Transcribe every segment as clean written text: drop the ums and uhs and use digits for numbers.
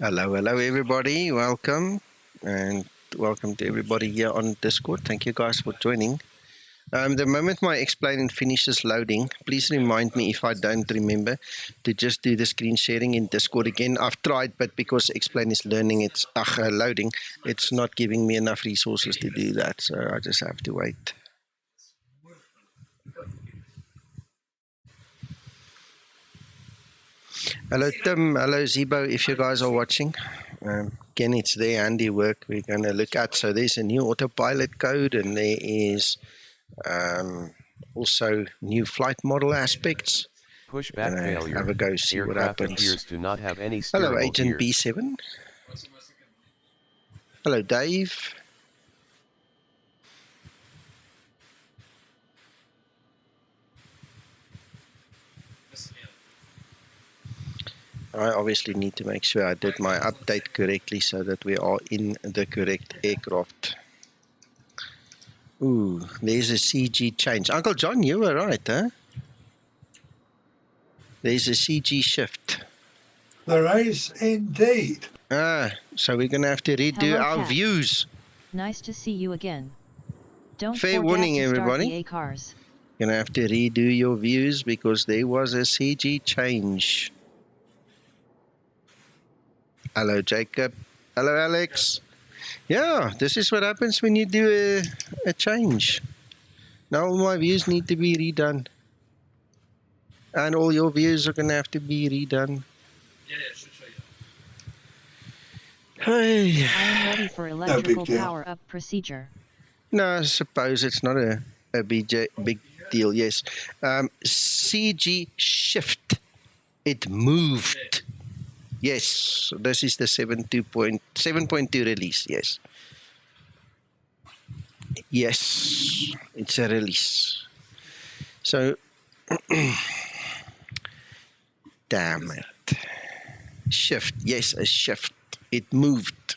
Hello everybody. Welcome, and welcome to everybody here on Discord. Thank you guys for joining. The moment my explaining finishes loading, please remind me if I don't remember to just do the screen sharing in Discord again. I've tried, but because explain is learning, it's loading. It's not giving me enough resources to do that, so I just have to wait. Hello Tim, hello Zibo, if you guys are watching. Again, it's their handiwork we're going to look at. So there's a new autopilot code, and there is also new flight model aspects. Pushback failure. Have a go, see Aircraft what happens. appears to not have any Hello, steerable Agent gears. B7. Hello, Dave. I obviously need to make sure I did my update correctly so that we are in the correct aircraft. Ooh, there's a CG change. Uncle John, you were right, huh? There's a CG shift. There is indeed. So we're going to have to redo our Cat. views. Nice to see you again. Don't Fair forget warning, to start everybody. the A cars. You're going to have to redo your views because there was a CG change. Hello, Jacob. Hello, Alex. Yeah, this is what happens when you do a change. Now all my views need to be redone. And all your views are going to have to be redone. Hey. I am ready for electrical power-up procedure. No, I suppose it's not a big deal, yes. CG shift. It moved. Yes, this is the 7.2 release, yes. Yes, it's a release. So, damn it. Shift, yes, a shift. It moved.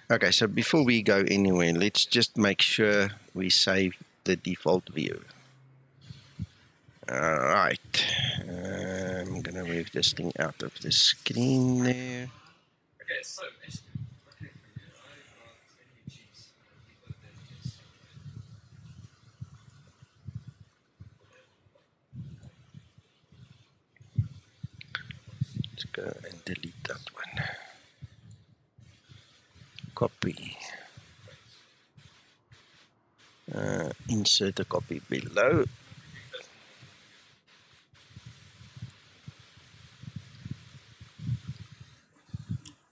Okay, so before we go anywhere, let's just make sure we save the default view. Alright, I'm going to move this thing out of the screen there. Okay, so let's go and delete that one. Copy. Insert a copy below.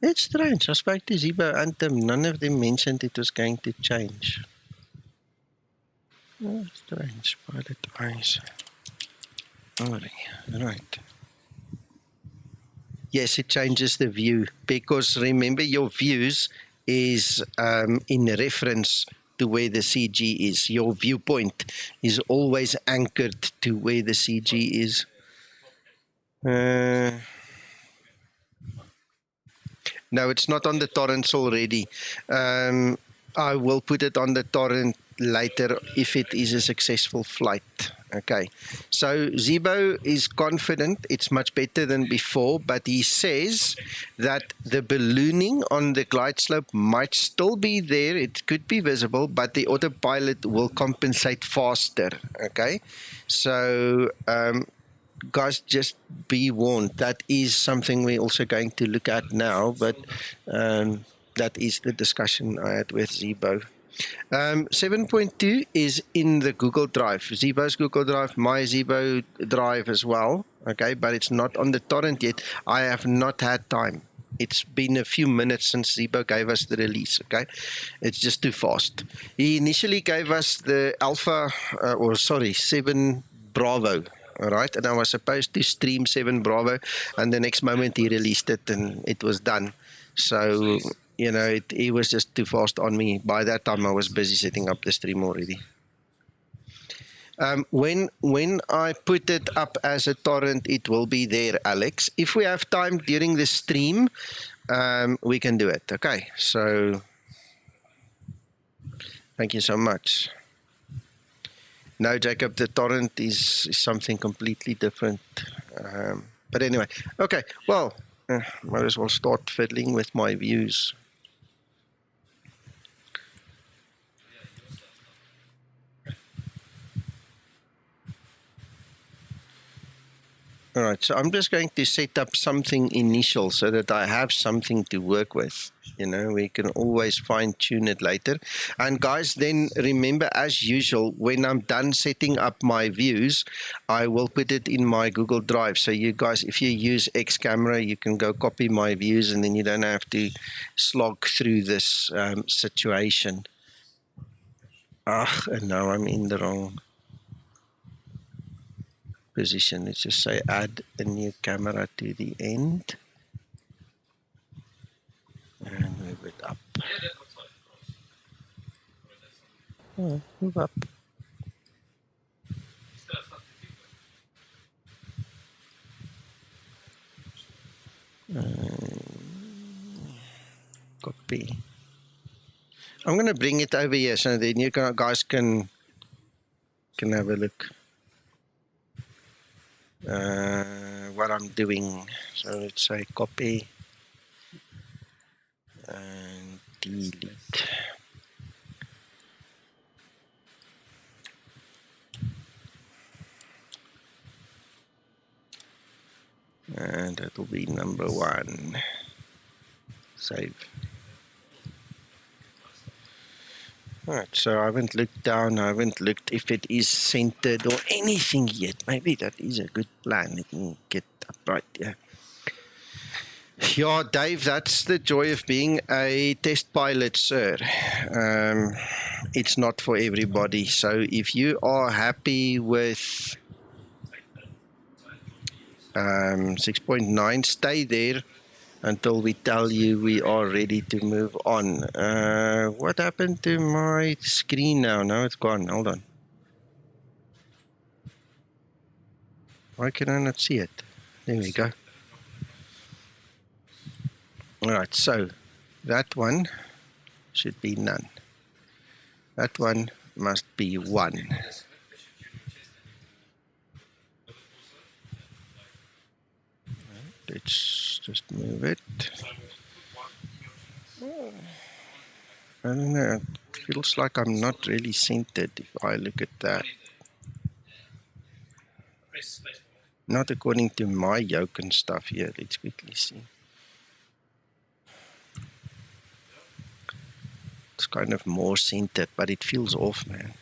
It's strange. I spoke to Zibo and Tim. None of them mentioned it was going to change. Oh, strange. Pilot eyes. Right. Yes, it changes the view because remember your views is in reference to where the CG is. Your viewpoint is always anchored to where the CG is. No, it's not on the torrents already. I will put it on the torrent later if it is a successful flight. Okay, so Zibo is confident it's much better than before, but he says that the ballooning on the glide slope might still be there. It could be visible, but the autopilot will compensate faster. Okay, so guys, just be warned. That is something we're also going to look at now, but that is the discussion I had with Zibo. 7.2 is in the Google Drive, Zibo's Google Drive, my Zibo Drive as well, okay, but it's not on the torrent yet. I have not had time. It's been a few minutes since Zibo gave us the release, okay? It's just too fast. He initially gave us the Alpha, 7 Bravo, all right, and I was supposed to stream 7 Bravo, and the next moment he released it and it was done. So, you know, it was just too fast on me. By that time, I was busy setting up the stream already. When I put it up as a torrent, it will be there, Alex. If we have time during the stream, we can do it. Okay, so thank you so much. No, Jacob, the torrent is something completely different. But anyway, okay, well, might as well start fiddling with my views. All right, so I'm just going to set up something initial so that I have something to work with. You know, we can always fine-tune it later. And guys, then remember, as usual, when I'm done setting up my views, I will put it in my Google Drive. So you guys, if you use X Camera, you can go copy my views, and then you don't have to slog through this situation. And now I'm in the wrong position. Let's just say add a new camera to the end and move it up. Oh, move up. Copy. I'm going to bring it over here so then you guys can have a look what I'm doing. So let's say copy and delete. And that will be number 1. Save. Alright, so I haven't looked down, I haven't looked if it is centered or anything yet. Maybe that is a good plan. Let me get up right here. Yeah, Dave, that's the joy of being a test pilot, sir. It's not for everybody. So if you are happy with 6.9, stay there until we tell you we are ready to move on. What happened to my screen now? Now it's gone. Hold on. Why can I not see it? There we go. All right, so that one should be none. That one must be 1. Let's just move it. I don't know, it feels like I'm not really centered if I look at that. Not according to my yoke and stuff here. Let's quickly see. It's kind of more centered, but it feels off, man.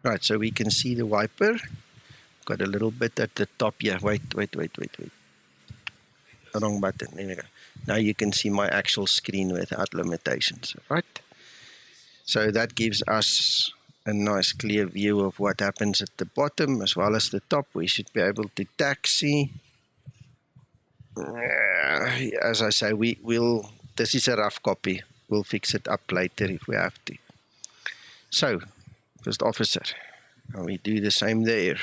Right, so we can see the wiper. Got a little bit at the top here. Wait. Wrong button. There we go. Now you can see my actual screen without limitations, right? So that gives us a nice clear view of what happens at the bottom as well as the top. We should be able to taxi. As I say, this is a rough copy. We'll fix it up later if we have to. So, first officer, we do the same there.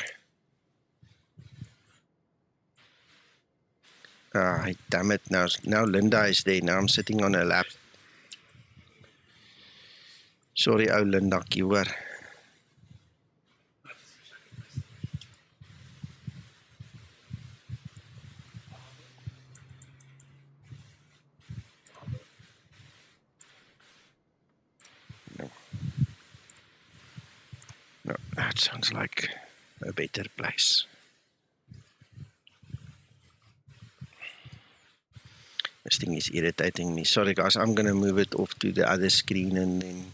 Damn it, now Linda is there. Now I'm sitting on her lap. Sorry, ou Linda, you were. No, that sounds like a better place. This thing is irritating me. Sorry guys, I'm going to move it off to the other screen and then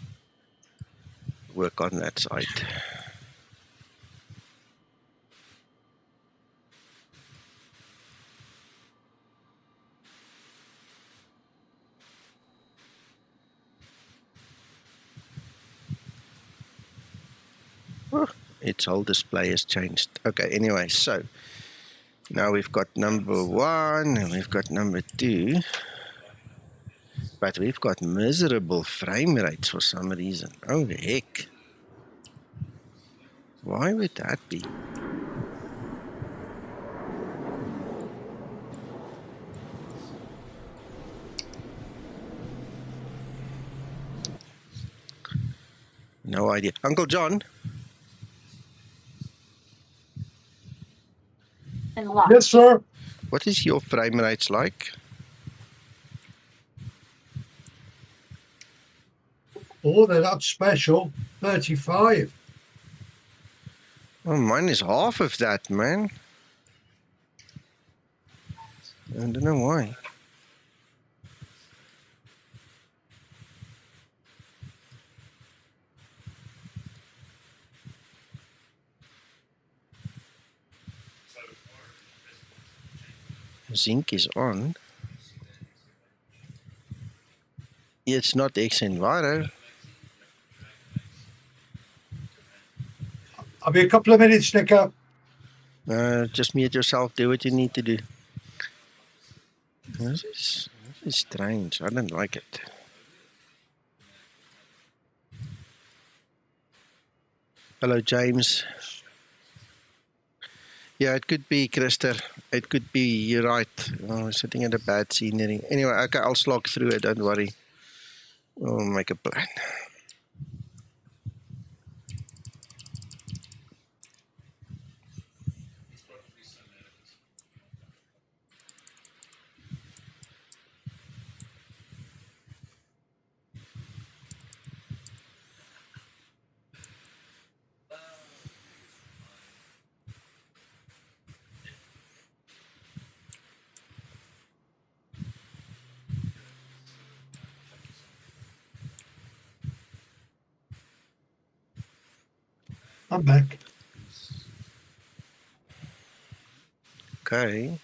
work on that side. Its whole display has changed. Okay, anyway, so now we've got number 1 and we've got number 2, but we've got miserable frame rates for some reason. Oh heck, why would that be? No idea. Uncle John, Yes, sir. what is your frame rates like? Oh, they're not special. 35. Oh, mine is half of that, man. I don't know why. Zink is on. It's not xEnviro. I'll be a couple of minutes, Nicker. Just mute yourself, do what you need to do. This is strange. I don't like it. Hello, James. Yeah, it could be, Christer. It could be, you're right. Oh, sitting at a bad scenery. Anyway, okay, I'll slog through it, don't worry. We'll make a plan. I'm back. Okay.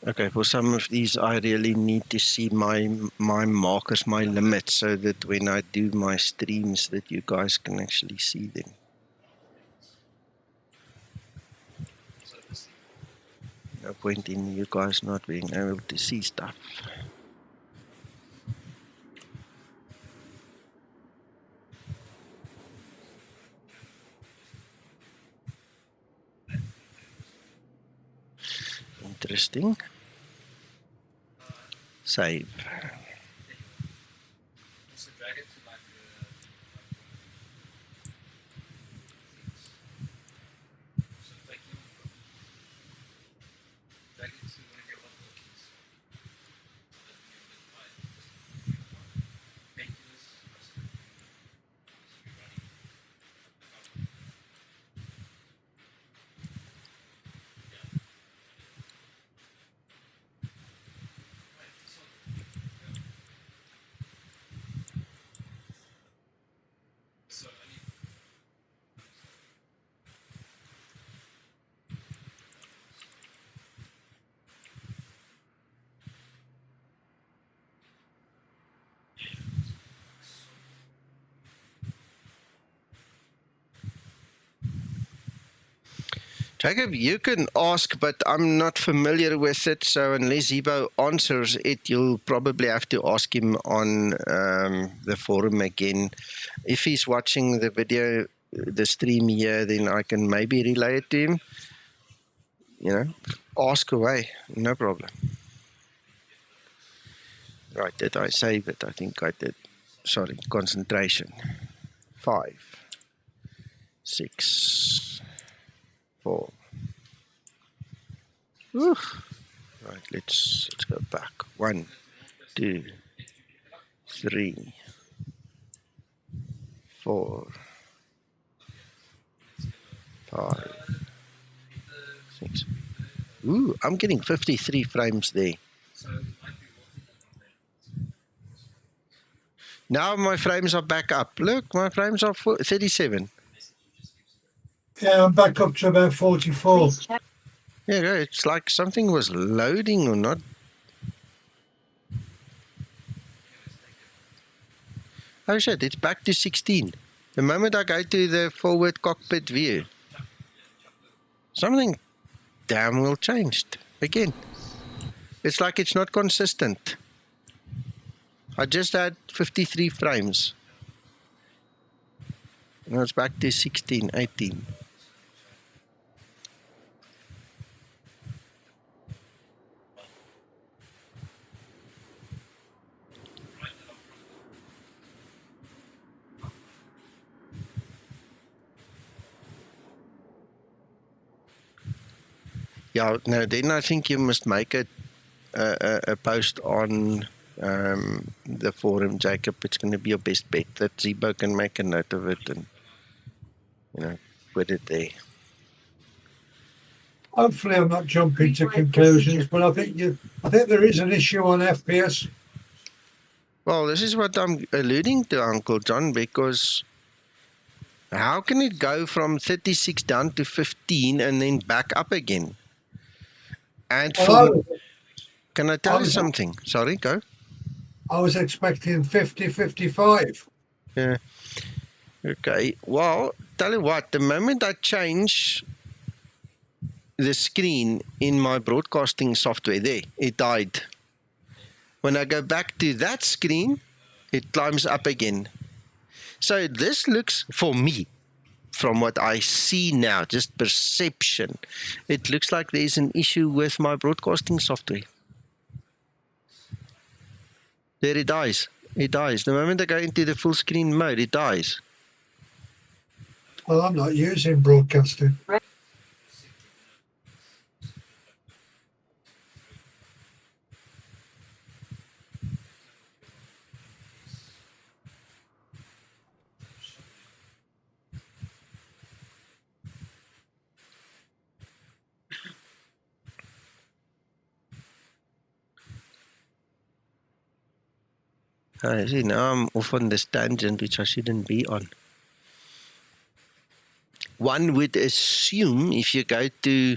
Okay, for some of these, I really need to see my markers, my limits, so that when I do my streams, that you guys can actually see them. No point in you guys not being able to see stuff. Interesting. Save. Jacob, you can ask, but I'm not familiar with it, so unless Zibo answers it, you'll probably have to ask him on the forum again. If he's watching the video, the stream here, then I can maybe relay it to him. You know, ask away, no problem. Right, did I save it? I think I did. Sorry, concentration. 5, 6, 4. Whew. Right, let's go back. 1, 2, 3, 4, 5, 6. Ooh, I'm getting 53 frames there. Now my frames are back up. Look, my frames are 37. Yeah, I'm back up to about 44. Yeah, it's like something was loading or not. Oh shit, it's back to 16. The moment I go to the forward cockpit view, something damn well changed. Again, it's like it's not consistent. I just had 53 frames. Now it's back to 16, 18. Yeah, no, then I think you must make a post on the forum, Jacob. It's going to be your best bet that Zibo can make a note of it and, put it there. Hopefully, I'm not jumping to conclusions, but I think there is an issue on FPS. Well, this is what I'm alluding to, Uncle John, because how can it go from 36 down to 15 and then back up again? And can I tell you something? Sorry, go. I was expecting 50, 55. Yeah. Okay. Well, tell you what, the moment I change the screen in my broadcasting software there, it died. When I go back to that screen, it climbs up again. So this looks, for me, from what I see now, just perception, it looks like there's an issue with my broadcasting software. There it dies. It dies. The moment I go into the full screen mode, it dies. Well, I'm not using broadcasting. I see, now I'm off on this tangent, which I shouldn't be on. One would assume if you go to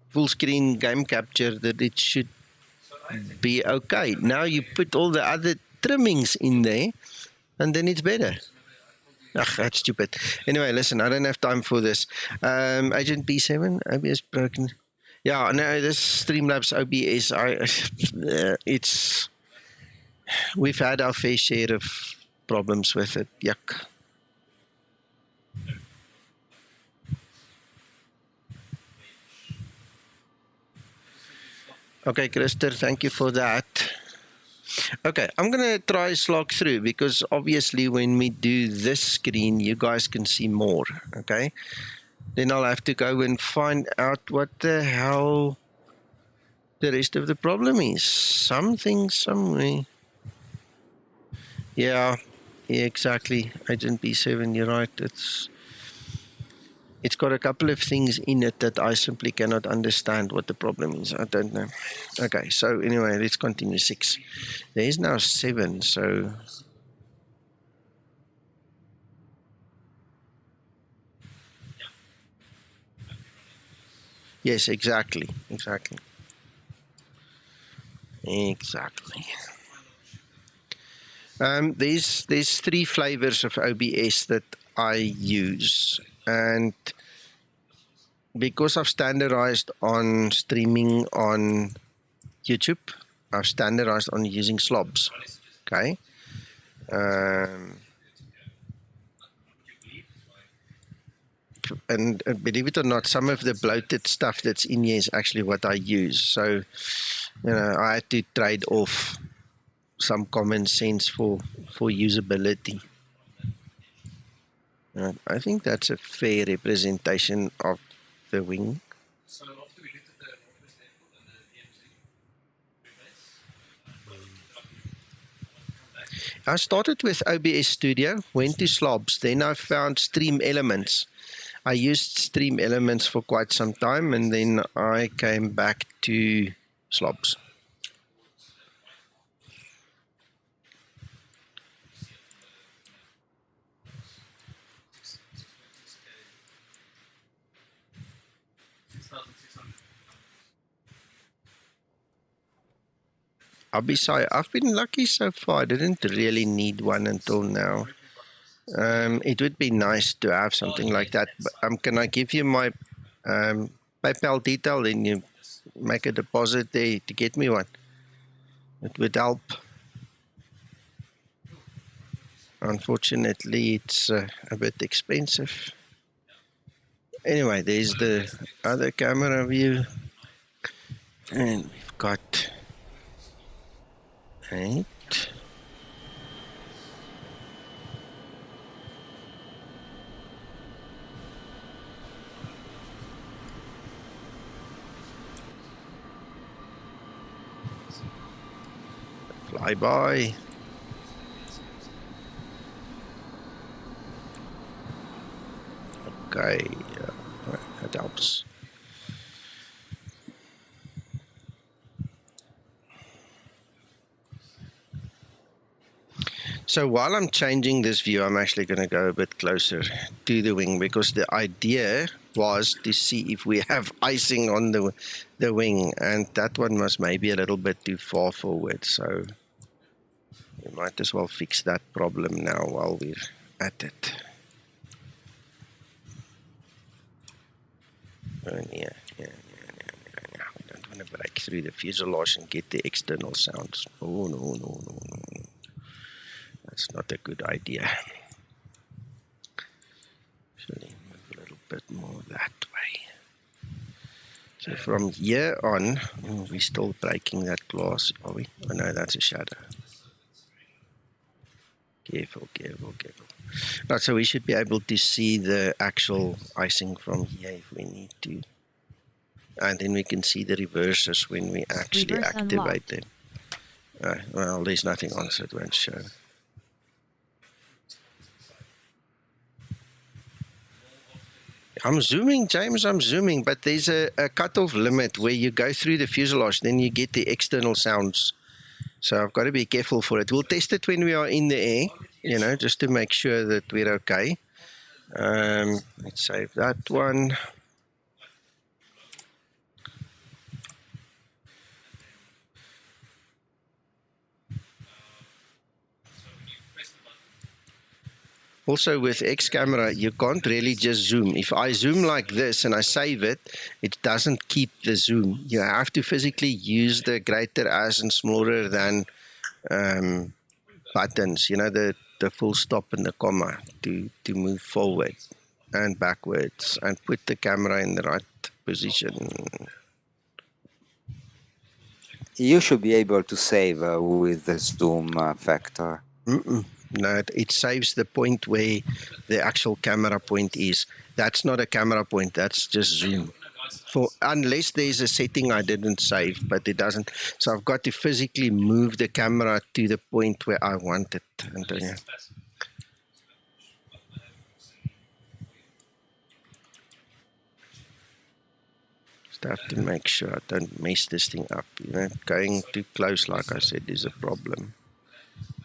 full screen game capture that it should be okay. Now you put all the other trimmings in there and then it's better. Ugh, that's stupid. Anyway, listen, I don't have time for this. Agent B7, OBS broken. Yeah, no, this Streamlabs OBS, we've had our fair share of problems with it. Yuck. Okay, Krister, thank you for that. Okay, I'm going to try slog through because obviously when we do this screen, you guys can see more, okay? Then I'll have to go and find out what the hell the rest of the problem is. Something, somewhere. Yeah, exactly. Agent B7, you're right. It's got a couple of things in it that I simply cannot understand what the problem is. I don't know. Okay, so anyway, let's continue. 6. There is now 7, so... Yes, exactly. There's 3 flavors of OBS that I use, and because I've standardized on streaming on YouTube, I've standardized on using slobs. Okay. And believe it or not, some of the bloated stuff that's in here is actually what I use. So, I had to trade off some common sense for usability. I think that's a fair representation of the wing. I started with OBS Studio, went to slobs, then I found Stream Elements. I used Stream Elements for quite some time, and then I came back to slobs. I've been lucky so far. I didn't really need one until now. It would be nice to have something like that. But, can I give you my PayPal detail? Then you make a deposit there to get me one. It would help. Unfortunately, it's a bit expensive. Anyway, there's the other camera view. And we've got 8. Flyby. Okay, that helps. So while I'm changing this view, I'm actually going to go a bit closer to the wing, because the idea was to see if we have icing on the wing, and that one was maybe a little bit too far forward, so we might as well fix that problem now while we're at it. Yeah. We don't want to break through the fuselage and get the external sounds. Oh, no. That's not a good idea. Actually, move a little bit more that way. So from here on, we're still breaking that glass, are we? Oh no, that's a shadow. Careful. Right, so we should be able to see the actual icing from here if we need to. And then we can see the reverses when we actually Reverse activate unlocked. them. Well, there's nothing on, so it won't show. I'm zooming, James, I'm zooming, but there's a cutoff limit where you go through the fuselage, then you get the external sounds. So I've got to be careful for it. We'll test it when we are in the air, just to make sure that we're okay. Let's save that one. Also with X camera, you can't really just zoom. If I zoom like this and I save it, it doesn't keep the zoom. You have to physically use the greater as and smaller than buttons, the full stop and the comma to move forward and backwards and put the camera in the right position. You should be able to save with the zoom factor. No, it saves the point where the actual camera point is. That's not a camera point, that's just zoom. Unless there's a setting I didn't save, but it doesn't. So I've got to physically move the camera to the point where I want it. Antonio. Just have to make sure I don't mess this thing up. Going too close, like I said, is a problem.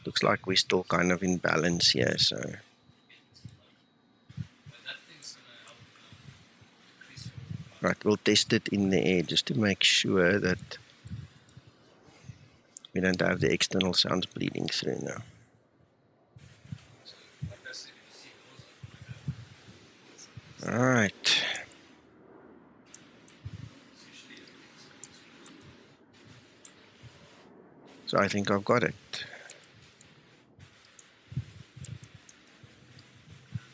Looks like we're still kind of in balance here, so. Right, we'll test it in the air just to make sure that we don't have the external sounds bleeding through now. All right. So I think I've got it.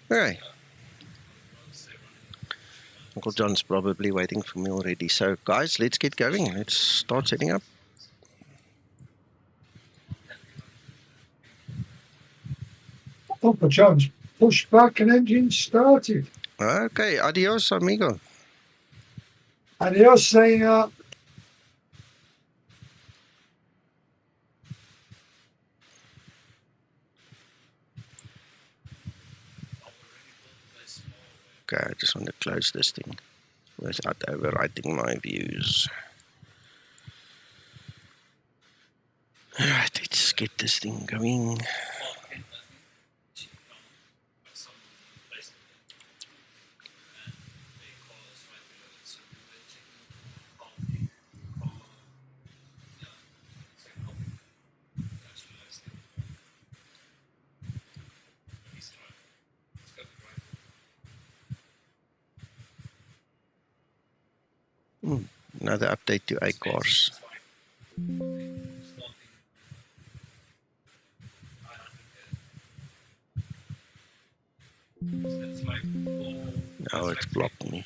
All right. Uncle John's probably waiting for me already. So guys, let's get going. Let's start setting up. Uncle John's pushed back and engine started. Okay, adios, amigo. Adios, señor. Okay, I just want to close this thing without overwriting my views. All right, let's get this thing going. Another update to ACARS. Now it's blocked me.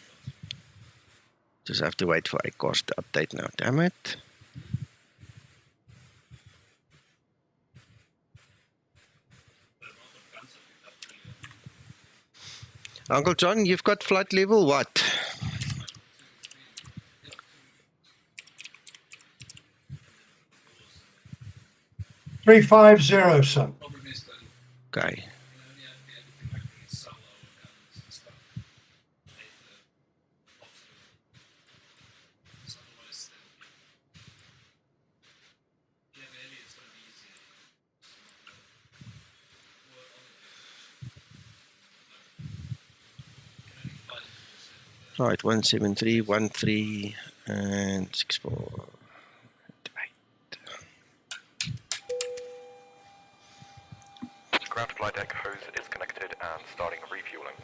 Just have to wait for ACARS to update now. Damn it. Uncle John, you've got flight level what? $350, sir. Okay. Right, 17313 and 64. Ground flight deck hose is connected and starting refueling.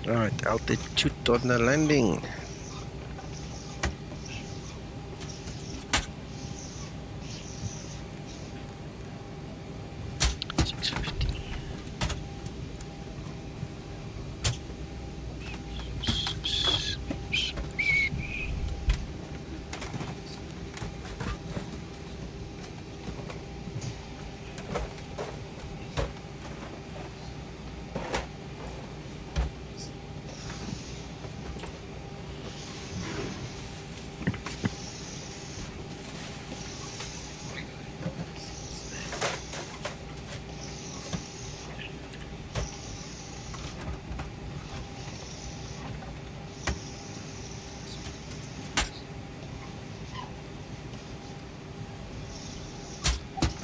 Right, altitude on the landing.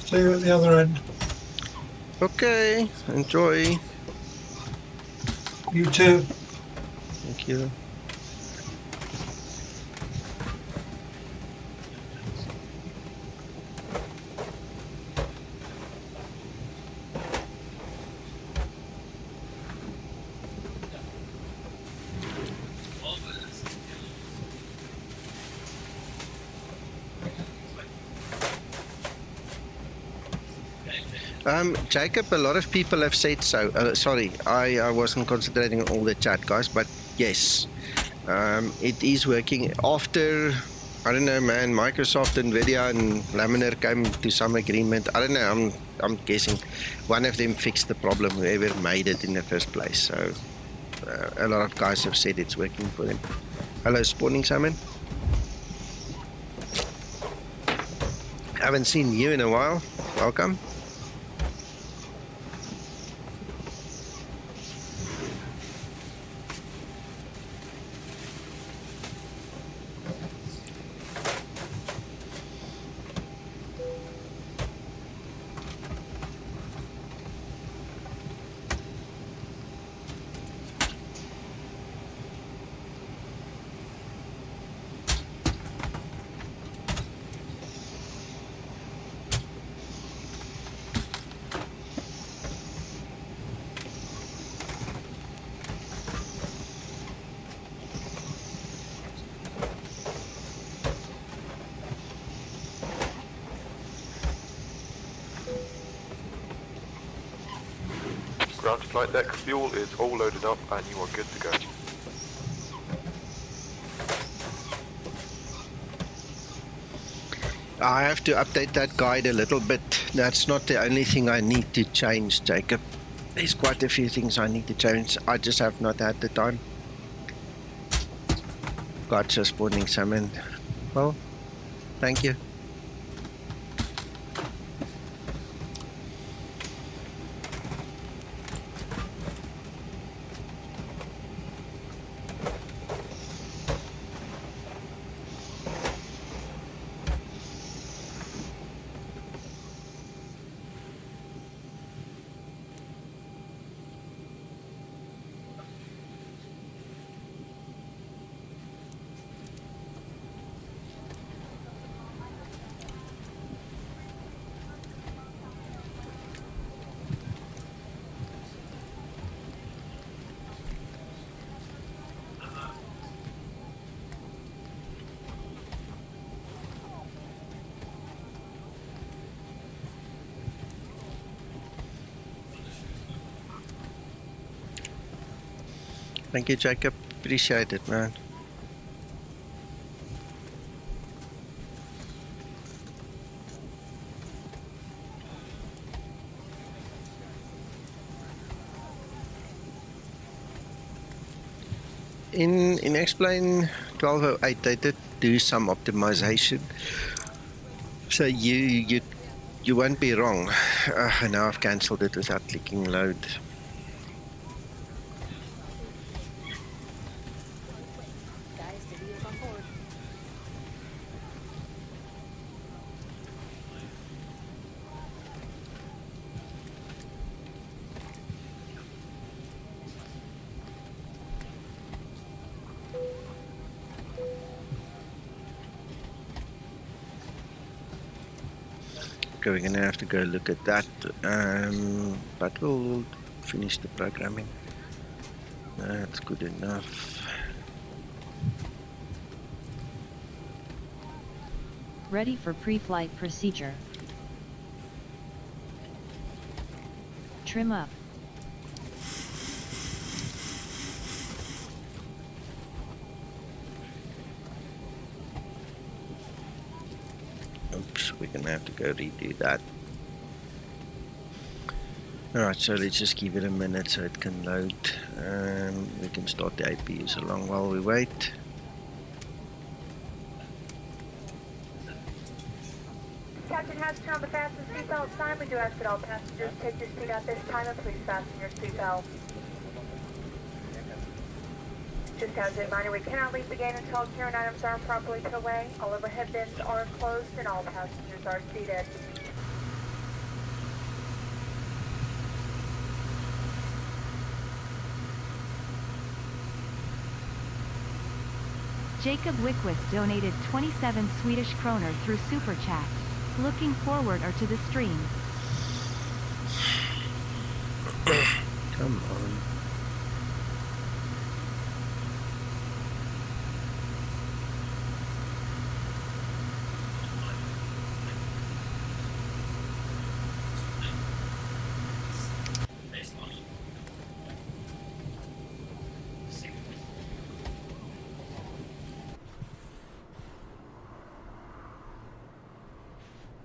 See you at the other end. Okay, enjoy. You too. Thank you. Jacob, a lot of people have said so. Sorry, I wasn't concentrating on all the chat, guys, but yes, it is working. After, I don't know, man, Microsoft, NVIDIA, and Lambert came to some agreement. I don't know, I'm guessing one of them fixed the problem, whoever made it in the first place. So, a lot of guys have said it's working for them. Hello, Spawning Salmon. Haven't seen you in a while. Welcome. Ground flight deck fuel is all loaded up and you are good to go. I have to update that guide a little bit. That's not the only thing I need to change, Jacob. There's quite a few things I need to change. I just have not had the time. Gotcha, spawning salmon. Well, thank you. Thank you, Jacob. Appreciate it, man. In Explain 1208, they did do some optimization, so you won't be wrong. Now I've cancelled it without clicking load. Okay, we're gonna have to go look at that, but we'll finish the programming. That's good enough. Ready for pre-flight procedure. Trim up. Oops, we're gonna have to go redo that. Alright, so let's just give it a minute so it can load. We can start the APUs along while we wait. Captain has turned on the fasten seatbelt sign. We do ask that all passengers take your seat at this time and please fasten your seatbelt. Just as a reminder, we cannot leave the gate until carrying items are properly put away. All overhead bins are closed and all passengers are seated. Jacob Wickworth donated 27 Swedish kroner through SuperChat. Looking forward or to the stream. Come on.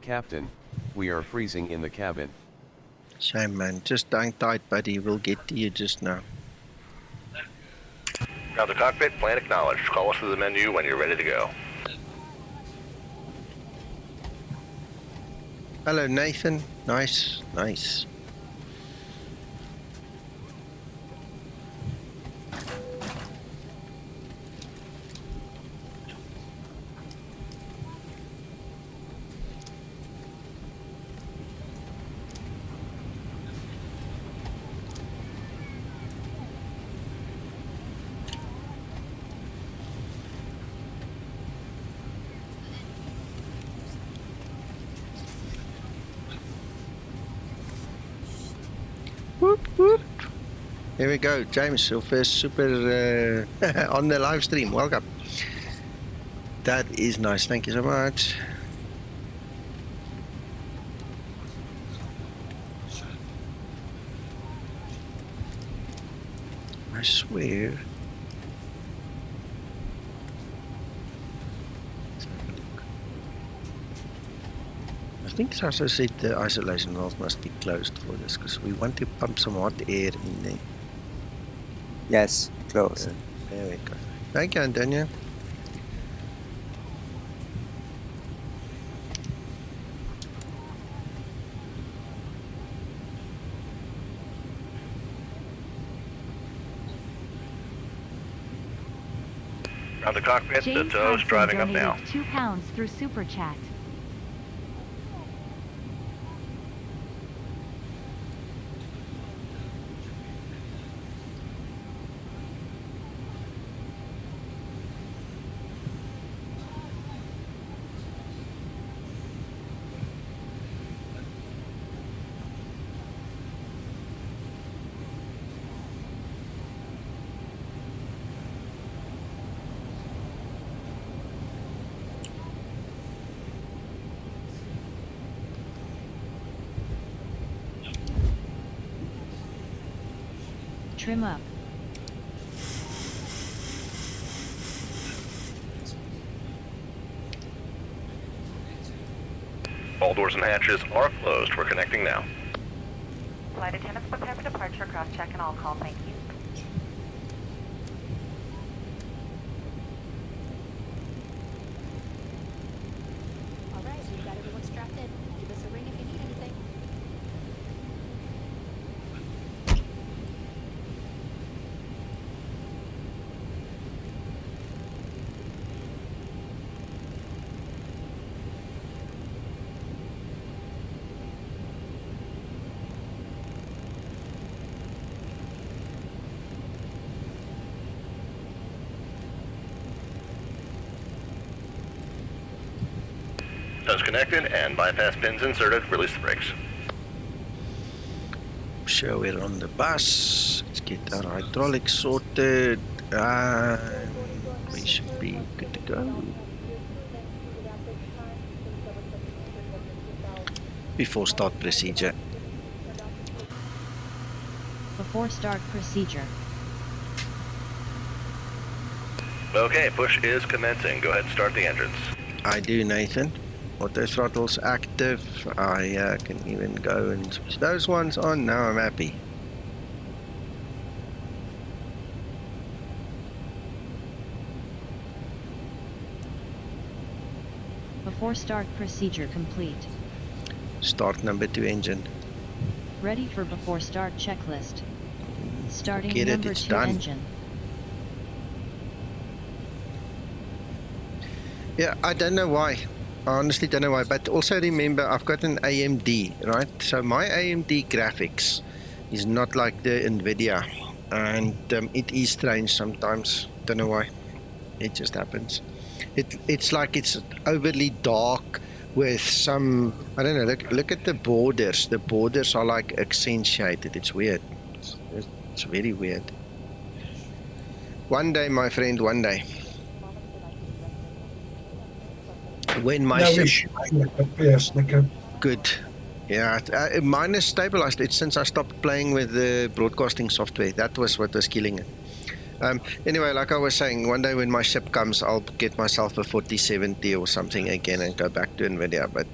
Captain, we are freezing in the cabin. Shame, man. Just hang tight, buddy. We'll get to you just now. Now the cockpit, plan acknowledged. Call us through the menu when you're ready to go. Hello, Nathan. Nice, nice. Whoop, whoop. Here we go, James, your first super on the live stream. Welcome. That is nice. Thank you so much. I swear. Let's have a look. I think it's also said the isolation valve must be closed for this because we want to pump some hot air in there. Yes, close. There we go. Thank you, Antonio. Around the cockpit, the James tow's Hudson driving up donated now. £2 through SuperChat. Trim up. All doors and hatches are closed. We're connecting now. Flight attendants prepare for departure. Cross-check and all call. Thank you. All right, we got everyone strapped in. Give us a ring if you need anything. Tow's connected and bypass pins inserted. Release the brakes. So we're on the bus. Let's get our hydraulics sorted. And we should be good to go. Before start procedure. Before start procedure. Okay, push is commencing. Go ahead and start the engines. I do, Nathan. Auto throttle's active. I can even go and switch those ones on. Now I'm happy. Before start procedure complete. Start number 2 engine. Ready for before start checklist. Starting Get it, number it's 2 done. engine. Yeah, I don't know why. I honestly don't know why, but also remember I've got an AMD, right? So my AMD graphics is not like the NVIDIA, and it is strange sometimes. Don't know why. It just happens. It's like it's overly dark with some, I don't know, look at the borders. The borders are like accentuated. It's weird. It's very weird. One day, my friend, one day. When my No ship... issue with FPS, Nico. Good. Yeah, mine is stabilized. It's since I stopped playing with the broadcasting software. That was what was killing it. Anyway, like I was saying, one day when my ship comes, I'll get myself a 4070 or something again and go back to NVIDIA. But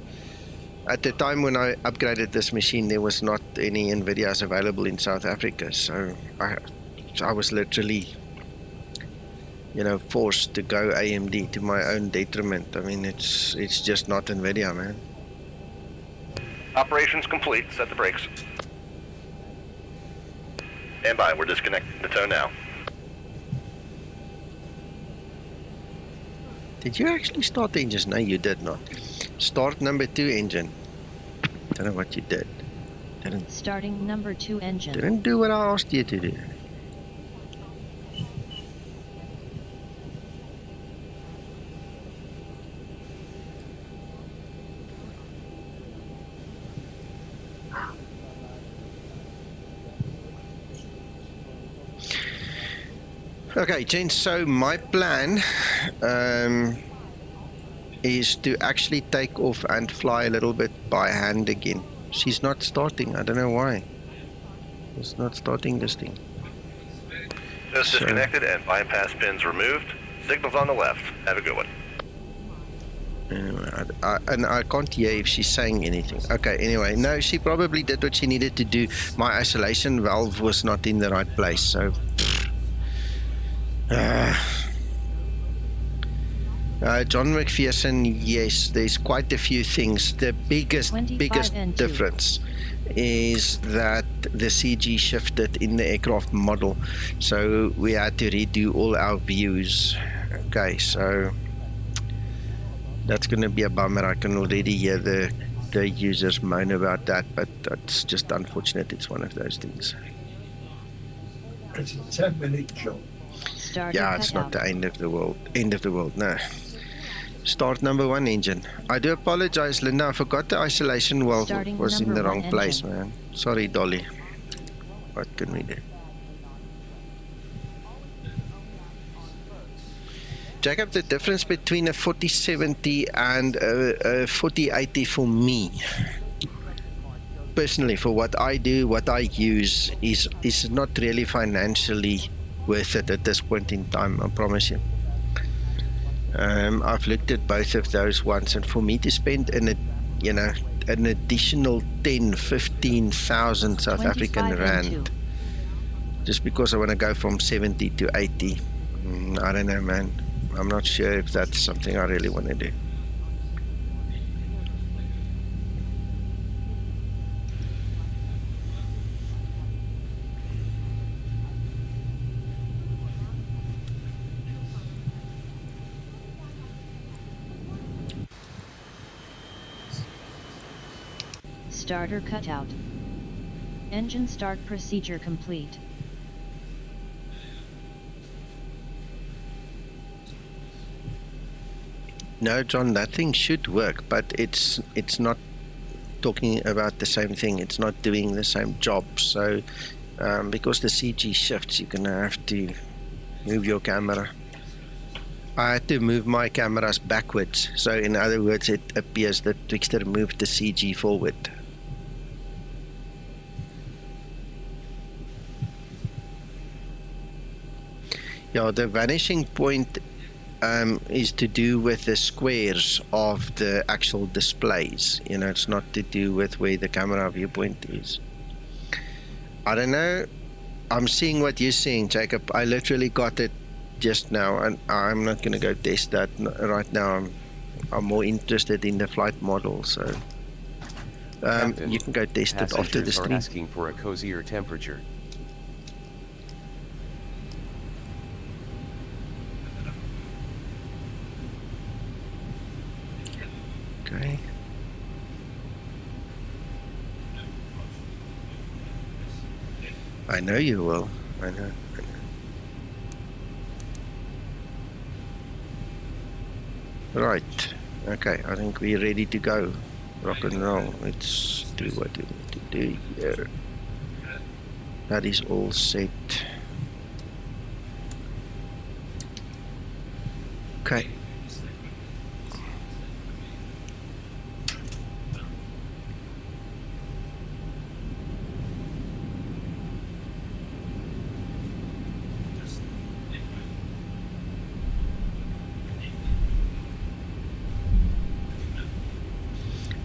at the time when I upgraded this machine, there was not any NVIDIAs available in South Africa. So I was literally, you know, forced to go AMD to my own detriment. I mean, it's just not NVIDIA, man. Operations complete. Set the brakes. Stand by. We're disconnecting the tow now. Did you actually start the engines? No, you did not. Start number 2 engine. Don't know what you did. Starting number 2 engine. Didn't do what I asked you to do. Okay, gents, so my plan is to actually take off and fly a little bit by hand again. She's not starting. I don't know why. It's not starting this thing. Just disconnected and bypass pins removed. Signals on the left. Have a good one. And I can't hear if she's saying anything. Okay, anyway, no, she probably did what she needed to do. My isolation valve was not in the right place, so... John McPherson, yes, there's quite a few things. The biggest difference is that the CG shifted in the aircraft model, so we had to redo all our views. Okay, so that's going to be a bummer. I can already hear the users moan about that, but that's just unfortunate. It's one of those things. It's a 10-minute job. Yeah, it's not the end of the world. No. Start number 1 engine. I do apologize, Linda. I forgot the isolation valve was in the wrong place, man. Sorry, Dolly. What can we do? Jacob, the difference between a 4070 and a 4080 for me, personally, for what I do, what I use, is not really financially worth it at this point in time, I promise you. I've looked at both of those once, and for me to spend an additional 10,000-15,000 South African rand just because I want to go from 70 to 80, I don't know, man. I'm not sure if that's something I really want to do. Starter cutout. Engine start procedure complete. No, John, that thing should work, but it's not talking about the same thing. It's not doing the same job. So because the CG shifts, you're gonna have to move your camera. I had to move my cameras backwards. So in other words, it appears that Twixter moved the CG forward. Yeah, the vanishing point is to do with the squares of the actual displays. You know, it's not to do with where the camera viewpoint is. I don't know. I'm seeing what you're seeing, Jacob. I literally got it just now, and I'm not going to go test that right now. I'm more interested in the flight model, so Captain, you can go test it after the stream. Passengers are asking for a cozier temperature. Okay. I know you will. I know. Right. Okay, I think we're ready to go. Rock and roll. Let's do what we need to do here. That is all set. Okay.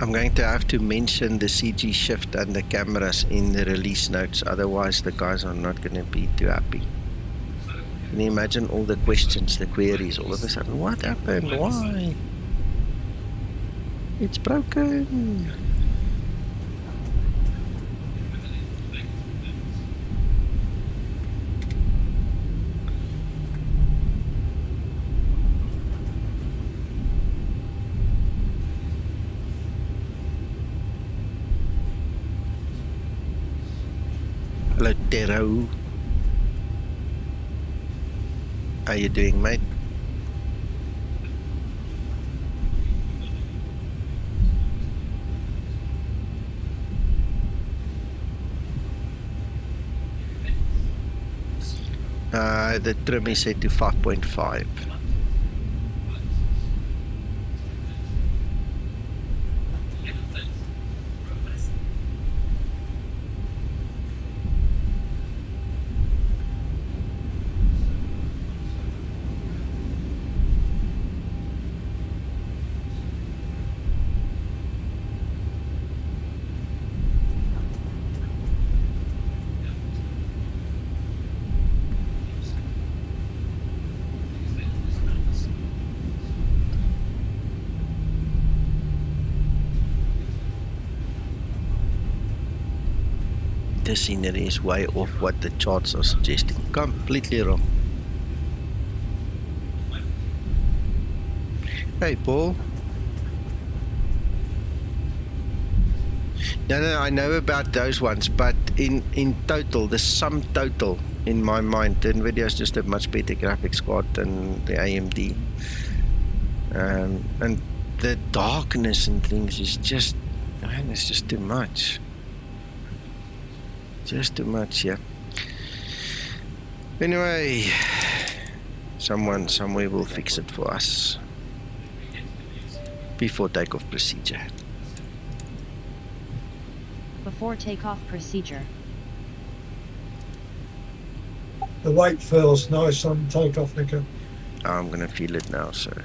I'm going to have to mention the CG shift and the cameras in the release notes, otherwise the guys are not going to be too happy. Can you imagine all the questions, the queries, all of a sudden? What happened? Why? It's broken. Hello, Dero. How you doing, mate? The trim is set to 5.5. The scenery is way off what the charts are suggesting. Completely wrong. Hey, Paul. No, I know about those ones, but in total, the sum total, in my mind, the NVIDIA is just a much better graphics card than the AMD. And the darkness and things is just, man, it's just too much. Just too much, yeah. Anyway, someone somewhere will fix it for us before takeoff procedure. Before takeoff procedure. The weight feels nice on takeoff, Nico. I'm gonna feel it now, so.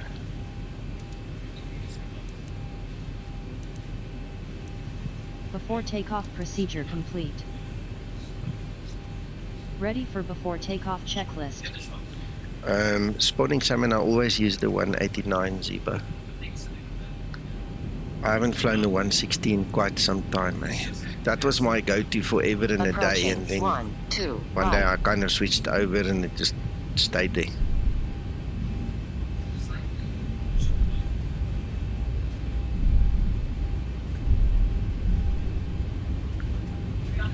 Before takeoff procedure complete. Ready for before takeoff checklist. Spawning salmon, I always use the 189 Zibo. I haven't flown the 160 in quite some time, eh? That was my go-to forever and a day, and then one day I kind of switched over and it just stayed there.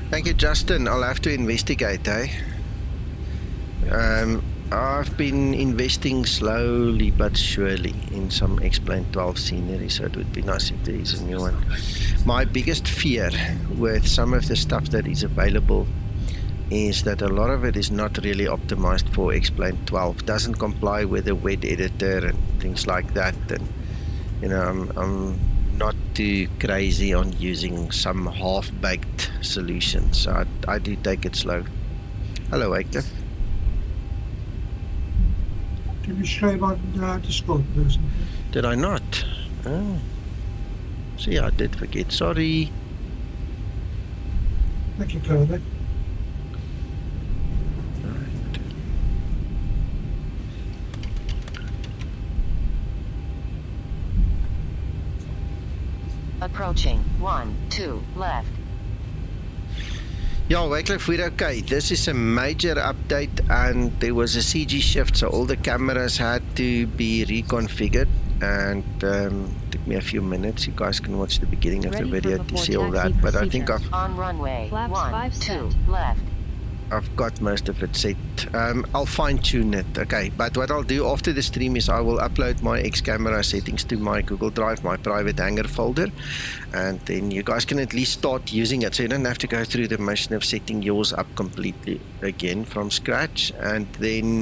Thank you, Justin. I'll have to investigate, eh? I've been investing slowly but surely in some X-Plane 12 scenery, so it would be nice if there is a new one. My biggest fear with some of the stuff that is available is that a lot of it is not really optimized for X-Plane 12. Doesn't comply with the WWODD editor and things like that. And you know, I'm not too crazy on using some half-baked solutions. So I do take it slow. Hello, Wycliffe. Can you stream on Discord, please? Did I not? Oh. See, I did forget. Sorry. Thank you, Kirby. Right. Approaching 1-2 left. Yeah, Wycliffe, we're okay. This is a major update and there was a CG shift, so all the cameras had to be reconfigured, and took me a few minutes. You guys can watch the beginning of the video to see all that, but I think on runway 1-2 left. I've got most of it set. I'll fine-tune it, okay, but what I'll do after the stream is I will upload my X-camera settings to my Google Drive, my private hangar folder, and then you guys can at least start using it, so you don't have to go through the motion of setting yours up completely again from scratch, and then,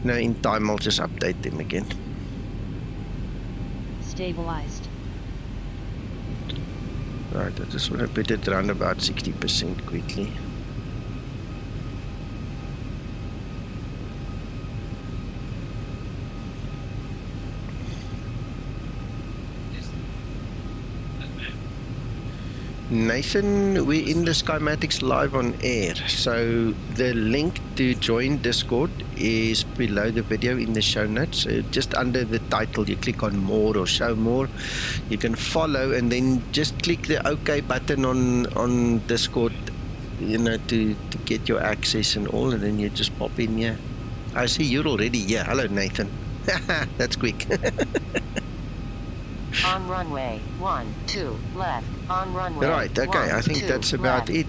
you know, in time I'll just update them again. Stabilized. Right, I just want to put it around about 60% quickly. Nathan, we're in the Skymatix live on air, so the link to join Discord is below the video in the show notes. So just under the title you click on more or show more, you can follow, and then just click the OK button on Discord, you know, to get your access and all, and then you just pop in here. I see you're already here. Hello, Nathan. That's quick. On runway 1-2 left. On runway. Right, okay, I think that's about it.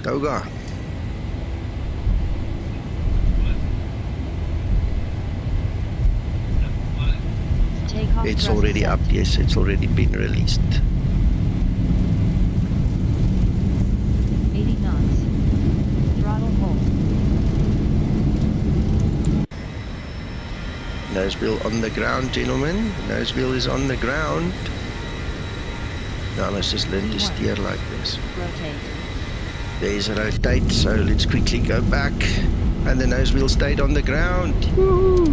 Toga. It's already up, yes, it's already been released. 80 knots. Throttle hold. Nose wheel on the ground, gentlemen. Nose wheel is on the ground. Now let's just learn to steer like this. Rotate. There's a rotate, so let's quickly go back. And the nose wheel stayed on the ground. Woo!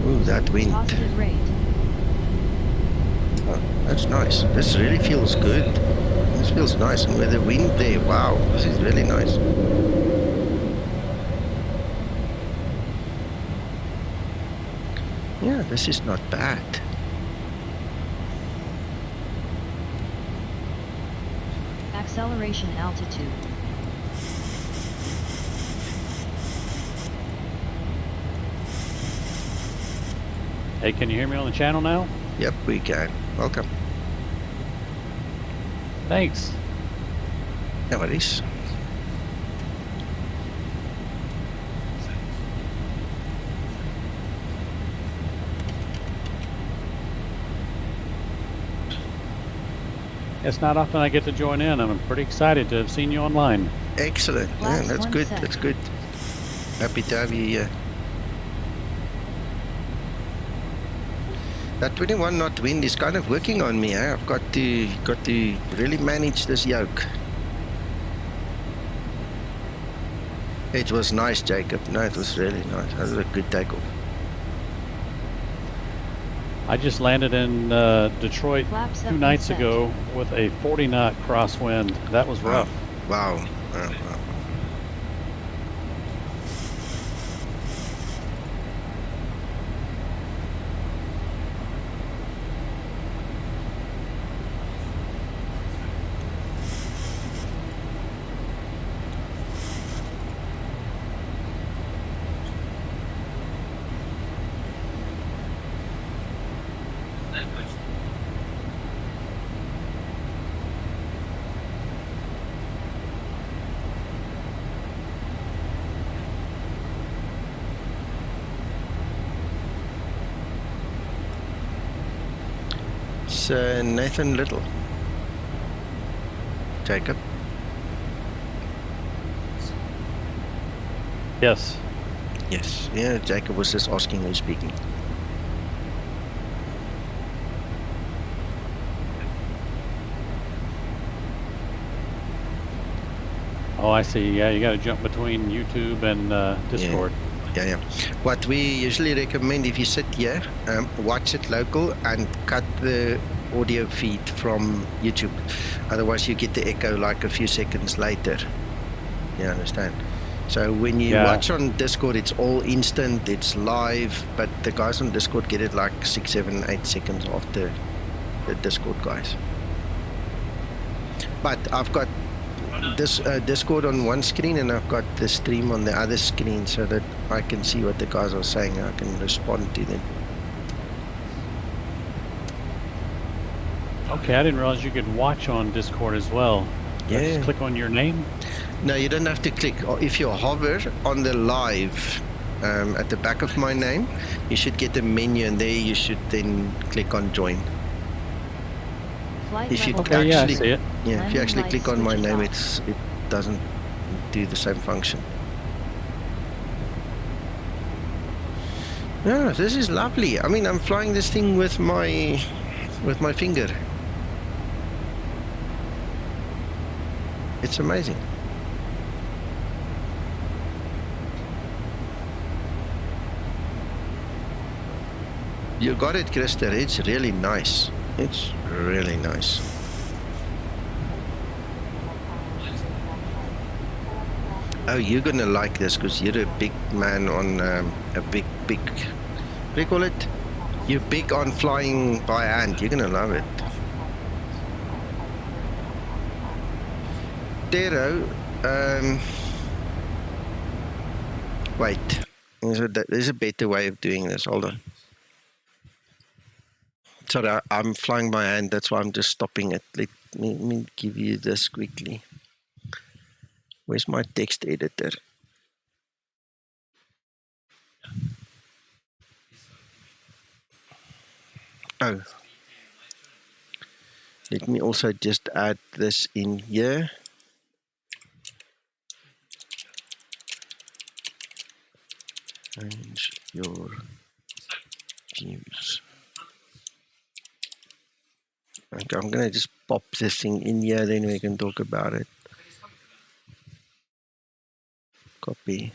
Ooh, that wind. Positive rate. Oh, that's nice. This really feels good. This feels nice. And with the wind there, wow, this is really nice. Yeah, this is not bad. Acceleration altitude. Hey, can you hear me on the channel now? Yep, we can. Welcome. Thanks. No worries. It's not often I get to join in. I'm pretty excited to have seen you online. Excellent. Yeah, that's good. That's good. Happy to have you here. That 21 knot wind is kind of working on me. I've got to really manage this yoke. It was nice, Jacob. No, it was really nice. That was a good takeoff. I just landed in Detroit 2 nights ago with a 40 knot crosswind. That was rough. Wow. Wow. It's Nathan Little. Jacob. Yes. Yes. Yeah, Jacob was just asking who's speaking. Oh, I see. Yeah, you got to jump between YouTube and Discord. Yeah. What we usually recommend, if you sit here, watch it local and cut the audio feed from YouTube. Otherwise, you get the echo like a few seconds later. You understand? So when you watch on Discord, it's all instant, it's live, but the guys on Discord get it like 6, 7, 8 seconds after the Discord guys. But I've got this Discord on one screen and I've got the stream on the other screen so that I can see what the guys are saying. I can respond to them. Okay, I didn't realize you could watch on Discord as well. Yeah. Just click on your name? No, you don't have to click. If you hover on the live at the back of my name, you should get a menu and there you should then click on join. If you actually, I see it. Yeah, if you actually click on my name, it doesn't do the same function. Yeah, this is lovely. I mean, I'm flying this thing with my finger. It's amazing. You got it, Krista. It's really nice. It's really nice. Oh, you're gonna like this because you're a big man on a big, what do you call it? You're big on flying by hand. You're gonna love it. Dero, wait. There's a better way of doing this. Hold on. Sorry, I'm flying by hand. That's why I'm just stopping it. Let me give you this quickly. Where's my text editor? Oh. Let me also just add this in here. Change your views. Okay, I'm gonna just pop this thing in here, then we can talk about it. Copy.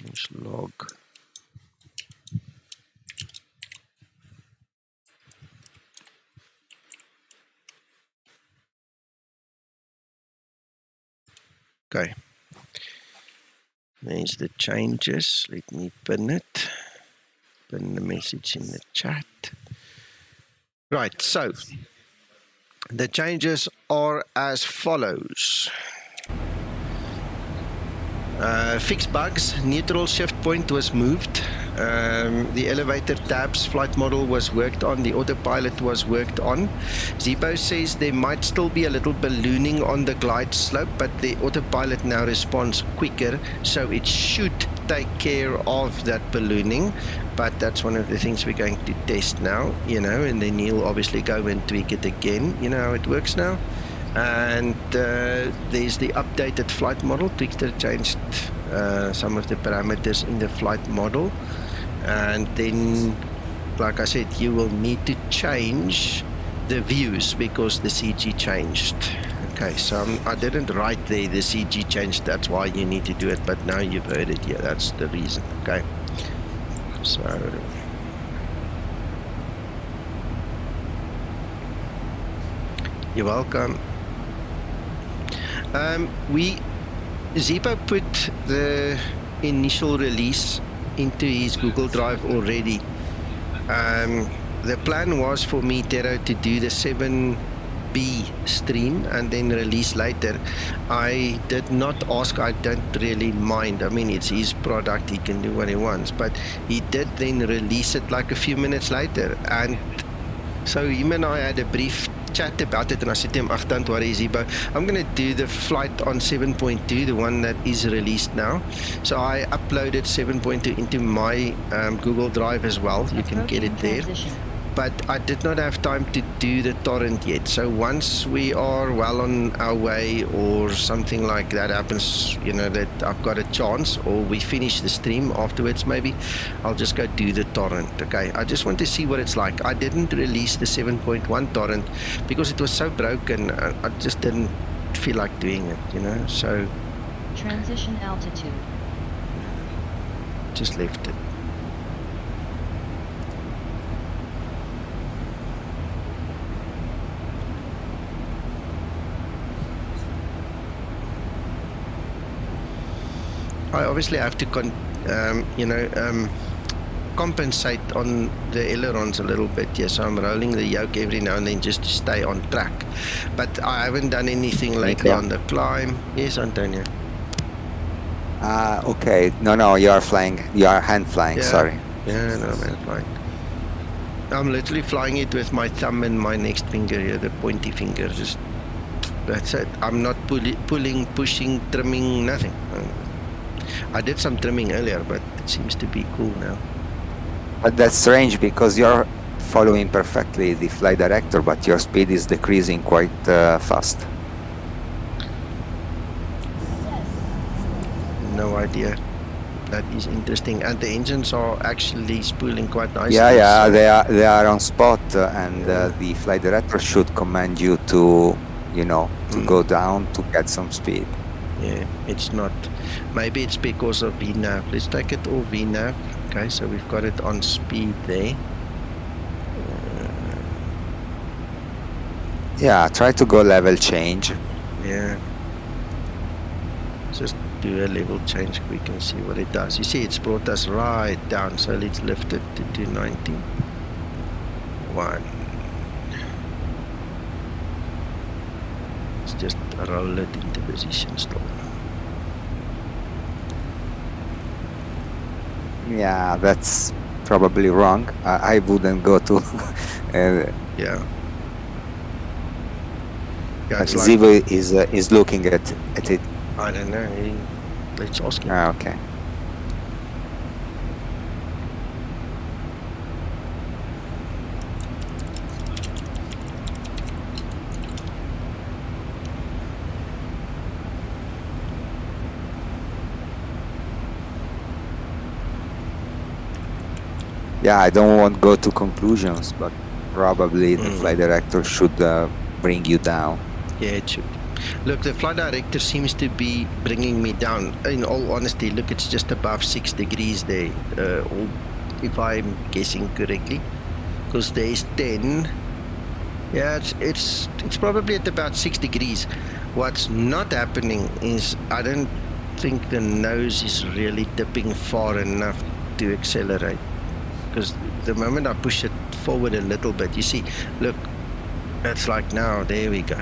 Just log. Okay. There's the changes. Let me pin it. open the message in the chat. Right, so the changes are as follows. Fixed bugs, neutral shift point was moved. The elevator tabs flight model was worked on. The autopilot was worked on. Zibo says there might still be a little ballooning on the glide slope, but the autopilot now responds quicker, so it should take care of that ballooning. But that's one of the things we're going to test now, you know, and then you'll obviously go and tweak it again. You know how it works now. And there's the updated flight model. Twixter changed some of the parameters in the flight model, and then, like I said, you will need to change the views because the CG changed. Okay, so I didn't write there the CG changed, that's why you need to do it, but now you've heard it here, that's the reason. Okay, so you're welcome. Zibo put the initial release into his Google Drive already. The plan was for me, Tero, to do the 7B stream and then release later. I did not ask, I don't really mind. I mean, it's his product, he can do what he wants, but he did then release it like a few minutes later. And so him and I had a brief chat about it, and I said to him, don't worry, Zibo, I'm going to do the flight on 7.2, the one that is released now. So I uploaded 7.2 into my Google Drive as well. You can get it there. But I did not have time to do the torrent yet. So once we are well on our way or something like that happens, you know, that I've got a chance, or we finish the stream afterwards maybe, I'll just go do the torrent, okay? I just want to see what it's like. I didn't release the 7.1 torrent because it was so broken. I just didn't feel like doing it, you know, so... Transition altitude. Just left it. I obviously have to, compensate on the ailerons a little bit. Yes, so I'm rolling the yoke every now and then just to stay on track. But I haven't done anything lately on the climb. Yes, Antonio. Okay. No, you are flying. You are hand flying. Yeah. Sorry. Yeah, no, I'm hand flying. I'm literally flying it with my thumb and my next finger here, the pointy finger. Just that's it. I'm not pulling, pushing, trimming, nothing. I did some trimming earlier, but it seems to be cool now. But that's strange because you're following perfectly the flight director, but your speed is decreasing quite fast. No idea. That is interesting. And the engines are actually spooling quite nicely. Yeah, so they are on spot, and the flight director should command you to, to go down to get some speed. Yeah, it's not. Maybe it's because of VNAV. Let's take it all VNAV. Okay, so we've got it on speed there. Yeah, try to go level change. Yeah. Just do a level change quick and see what it does. You see, it's brought us right down. So let's lift it to 290. 1. Let's just roll it into position still. Yeah, that's probably wrong. I wouldn't go to. Yeah. Yeah, it's Zibo is looking at it. I don't know. Let's ask him. Okay. Yeah, I don't want to go to conclusions, but probably the flight director should bring you down. Yeah, it should. Look, the flight director seems to be bringing me down. In all honesty, look, it's just above 6 degrees there, if I'm guessing correctly, because there's 10. Yeah, it's probably at about 6 degrees. What's not happening is I don't think the nose is really dipping far enough to accelerate. because the moment I push it forward a little bit, you see, look, it's like now, there we go.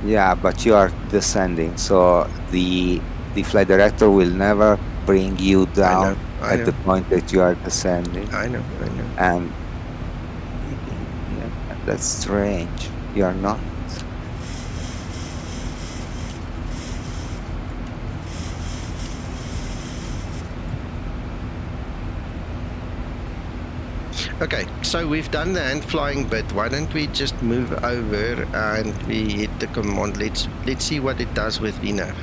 Yeah, but you are descending, so the flight director will never bring you down I at know. the point that you are descending. I know. And yeah, that's strange. You are not. Okay, so we've done the hand flying bit. Why don't we just move over and we hit the command? Let's see what it does with VNAV.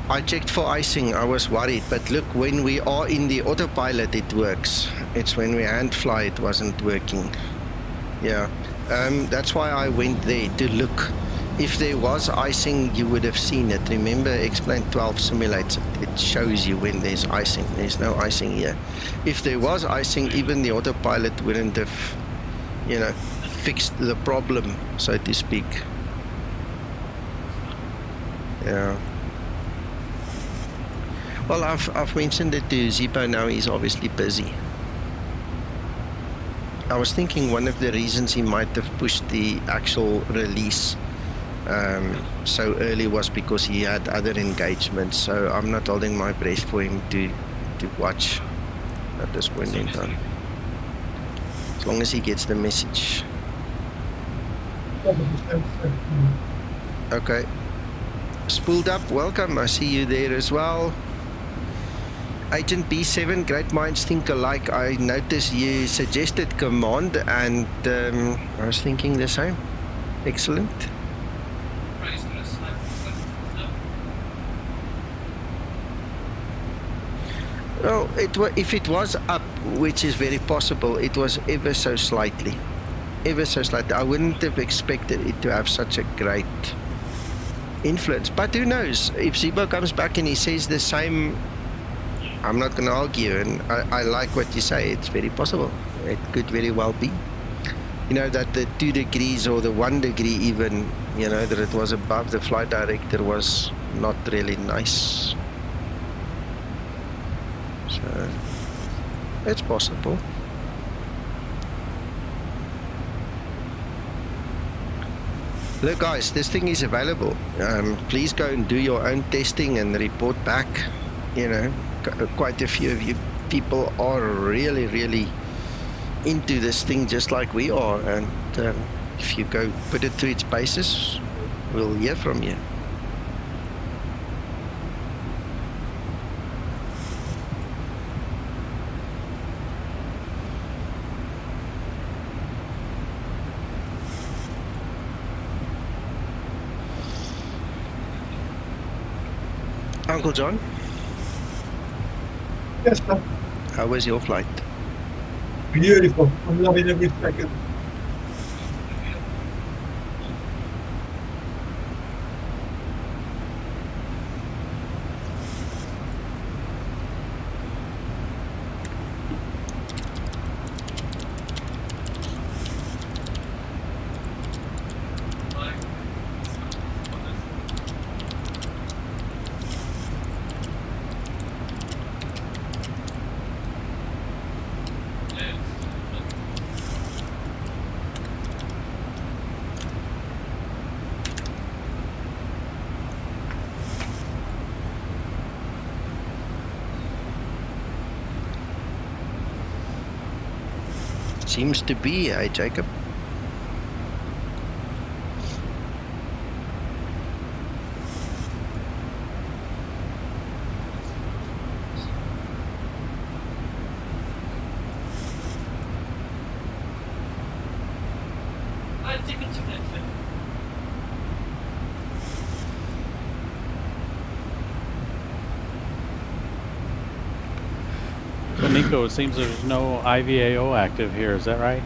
I checked for icing, I was worried, but look, when we are in the autopilot it works. It's when we hand fly it wasn't working. Yeah, that's why I went there to look. If there was icing, you would have seen it. Remember, Explain 12 simulates it. It shows you when there's icing. There's no icing here. If there was icing, even the autopilot wouldn't have, you know, fixed the problem, so to speak. Yeah. Well, I've mentioned it to Zibo now. He's obviously busy. I was thinking one of the reasons he might have pushed the actual release so early was because he had other engagements. So I'm not holding my breath for him to watch at this point in time. As long as he gets the message. Okay. Spooled up, welcome. I see you there as well. Agent B7, great minds think alike. I noticed you suggested command and I was thinking the same. Excellent. Well, if it was up, which is very possible, it was ever so slightly. Ever so slightly. I wouldn't have expected it to have such a great influence. But who knows? If Zibo comes back and he says the same, I'm not going to argue, and I like what you say. It's very possible. It could very well be. You know, that the 2 degrees or the 1 degree even, you know, that it was above the flight director was not really nice. So, it's possible. Look guys, this thing is available. Please go and do your own testing and report back. You know, quite a few of you people are really into this thing just like we are, and if you go put it through its paces, we'll hear from you. Uncle John? Yes, sir. How was your flight? Beautiful. I'm loving every second. Seems to be, Jacob. Nico, it seems there's no IVAO active here. Is that right?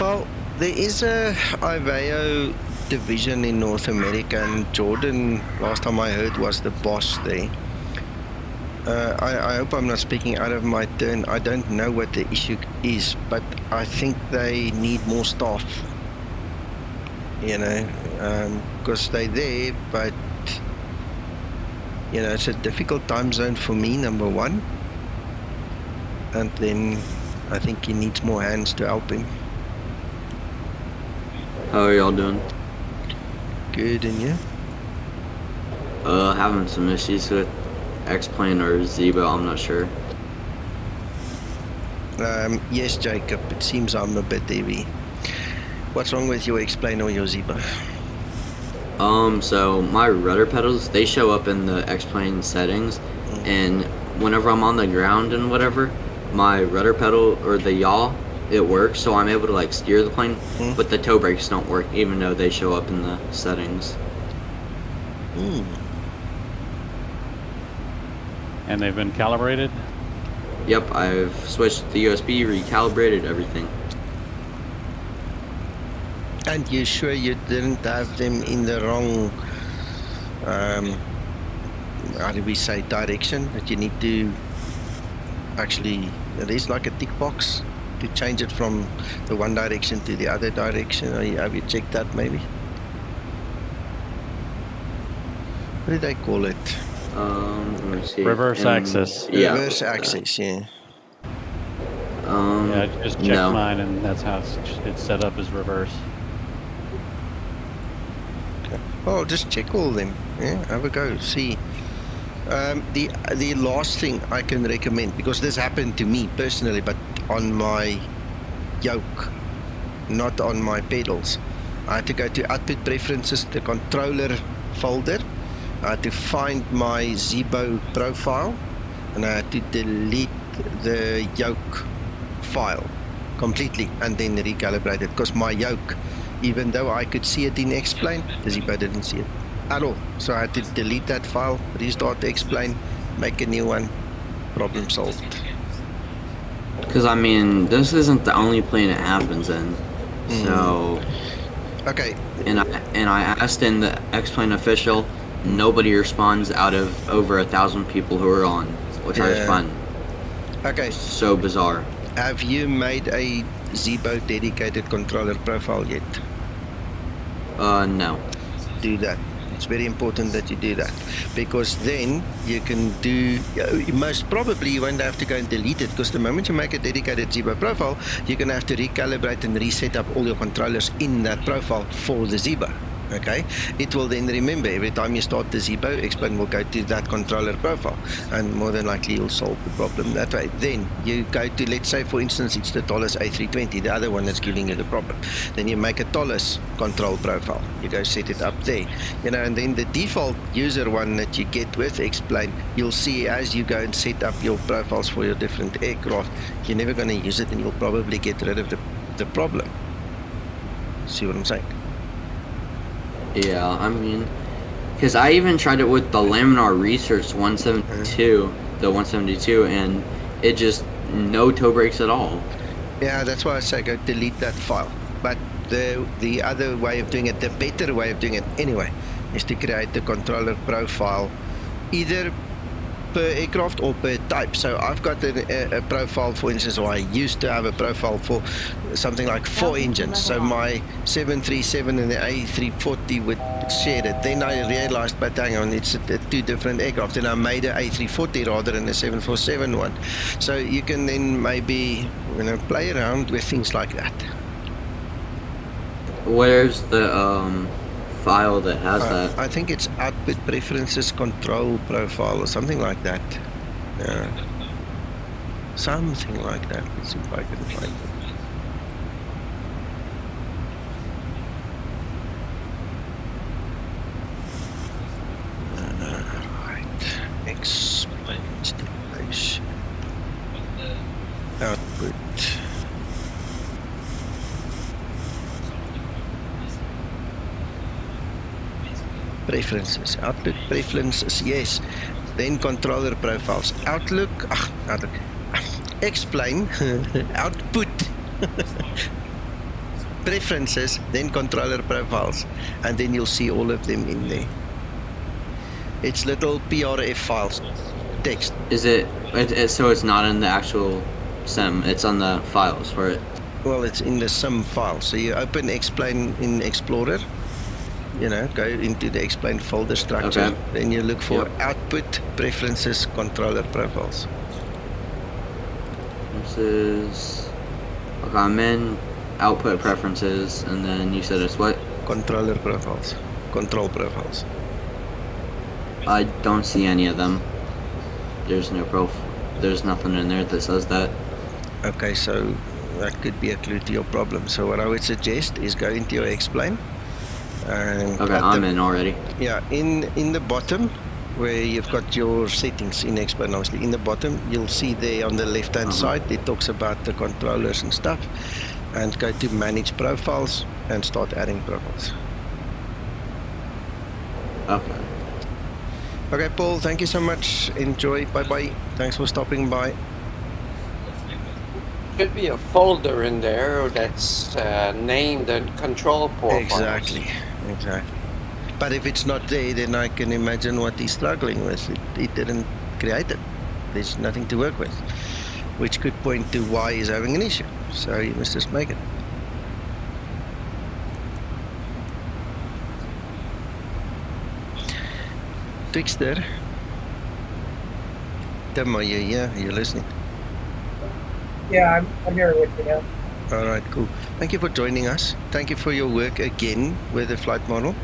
Well, there is a IVAO division in North America, and Jordan, last time I heard, was the boss there. I hope I'm not speaking out of my turn. I don't know what the issue is, but I think they need more staff. You know, because they're there, but you know, it's a difficult time zone for me, number one. And then I think he needs more hands to help him. How are y'all doing? Good, and you? Having some issues with X-Plane or Zibo, I'm not sure. Yes, Jacob, it seems I'm a bit heavy. What's wrong with your X-Plane or your Zibo? So my rudder pedals, they show up in the X-Plane settings, and whenever I'm on the ground and whatever, my rudder pedal or the yaw, it works, so I'm able to like steer the plane, but the toe brakes don't work even though they show up in the settings. And they've been calibrated? Yep, I've switched the USB, recalibrated everything. And you sure you didn't have them in the wrong, how do we say, direction? That you need to actually, there's like a tick box to change it from the one direction to the other direction. Have you checked that maybe? What do they call it? Let me see. Reverse access. Yeah. Reverse access, yeah. Yeah, I just checked mine, and that's how it's set up as reverse. Okay. Well, just check all of them. Yeah, have a go. See. The last thing I can recommend, because this happened to me personally, but on my yoke, not on my pedals. I had to go to Output Preferences, the controller folder. I had to find my Zibo profile, and I had to delete the yoke file completely and then recalibrate it, because my yoke, even though I could see it in X-Plane, the Zibo didn't see it at all. So I had to delete that file, restart the X-Plane, make a new one, problem solved. Because I mean, this isn't the only plane it happens in, so. Okay. And I asked in the X-Plane official, nobody responds out of over 1,000 people who are on, which I find so bizarre. Have you made a Zibo dedicated controller profile yet? No. Do that. It's very important that you do that, because then you can do, most probably you won't have to go and delete it, because the moment you make a dedicated Zibo profile, you're going to have to recalibrate and reset up all your controllers in that profile for the Zibo. Okay, it will then remember every time you start the Zibo, X-Plane will go to that controller profile, and more than likely you'll solve the problem that way. Then you go to, let's say for instance it's the Tollus A320, the other one that's giving you the problem. Then you make a Tollus control profile, you go set it up there, you know, and then the default user one that you get with X-Plane, you'll see as you go and set up your profiles for your different aircraft, you're never going to use it, and you'll probably get rid of the problem. See what I'm saying? Yeah, I mean, because I even tried it with the Laminar Research 172, the 172, and it just, no toe brakes at all. Yeah, that's why I say go delete that file. But the other way of doing it, the better way of doing it anyway, is to create the controller profile either per aircraft or per type. So I've got a profile, for instance, or I used to have a profile for something like 4 engines. So my 737 and the A340 would share it. Then I realized, but hang on, it's 2 different aircraft. And I made an A340 rather than a 747 one. So you can then maybe, you know, play around with things like that. Where's the file that has that? I think it's Output Preferences Control Profile or something like that. Something like that. Let's see if I can find it. Right. Explain installation. Output. Preferences, output preferences, yes. then controller profiles. Outlook, explain, output, preferences, then controller profiles, and then you'll see all of them in there. It's little PRF files, text. Is it so it's not in the actual sim, it's on the files for it? Well, it's in the sim file. So you open explain in Explorer, you know, go into the explain folder structure, okay. Then you look for output, preferences, controller profiles. Preferences, okay, I'm in output preferences, and then you said it's what? Controller profiles, control profiles. I don't see any of them. There's no there's nothing in there that says that. Okay, so that could be a clue to your problem. So what I would suggest is go into your explain. And okay, I'm in already. Yeah, in the bottom where you've got your settings in explain, obviously in the bottom you'll see there on the left hand side it talks about the controllers and stuff, and go to manage profiles and start adding profiles. Okay. Okay, Paul, thank you so much. Enjoy. Bye-bye. Thanks for stopping by. Should be a folder in there that's named and control profiles. Exactly. But if it's not there, then I can imagine what he's struggling with. It didn't create it. There's nothing to work with, which could point to why he's having an issue. So you must just make it. Twixter. Tim, are you here? Are you listening? Yeah, I'm here with you now. All right, cool. Thank you for joining us. Thank you for your work again with the flight model.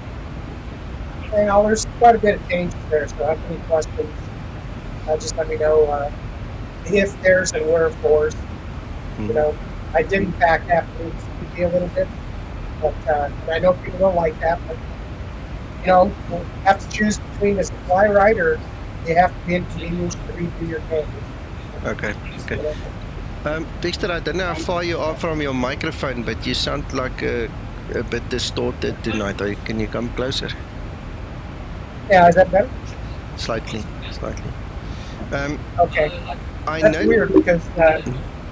Well, there's quite a bit of changes there, so if you have any questions, just let me know. If there's and where fors. You know, I did in fact have to speak a little bit, but I know people don't like that, but you know, you have to choose between a supply right or you have to be inconvenienced to redo your cameras. Okay. Dexter, I don't know how far you are from your microphone, but you sound like a bit distorted tonight. Can you come closer? Yeah, is that better? Slightly. Okay. That's weird because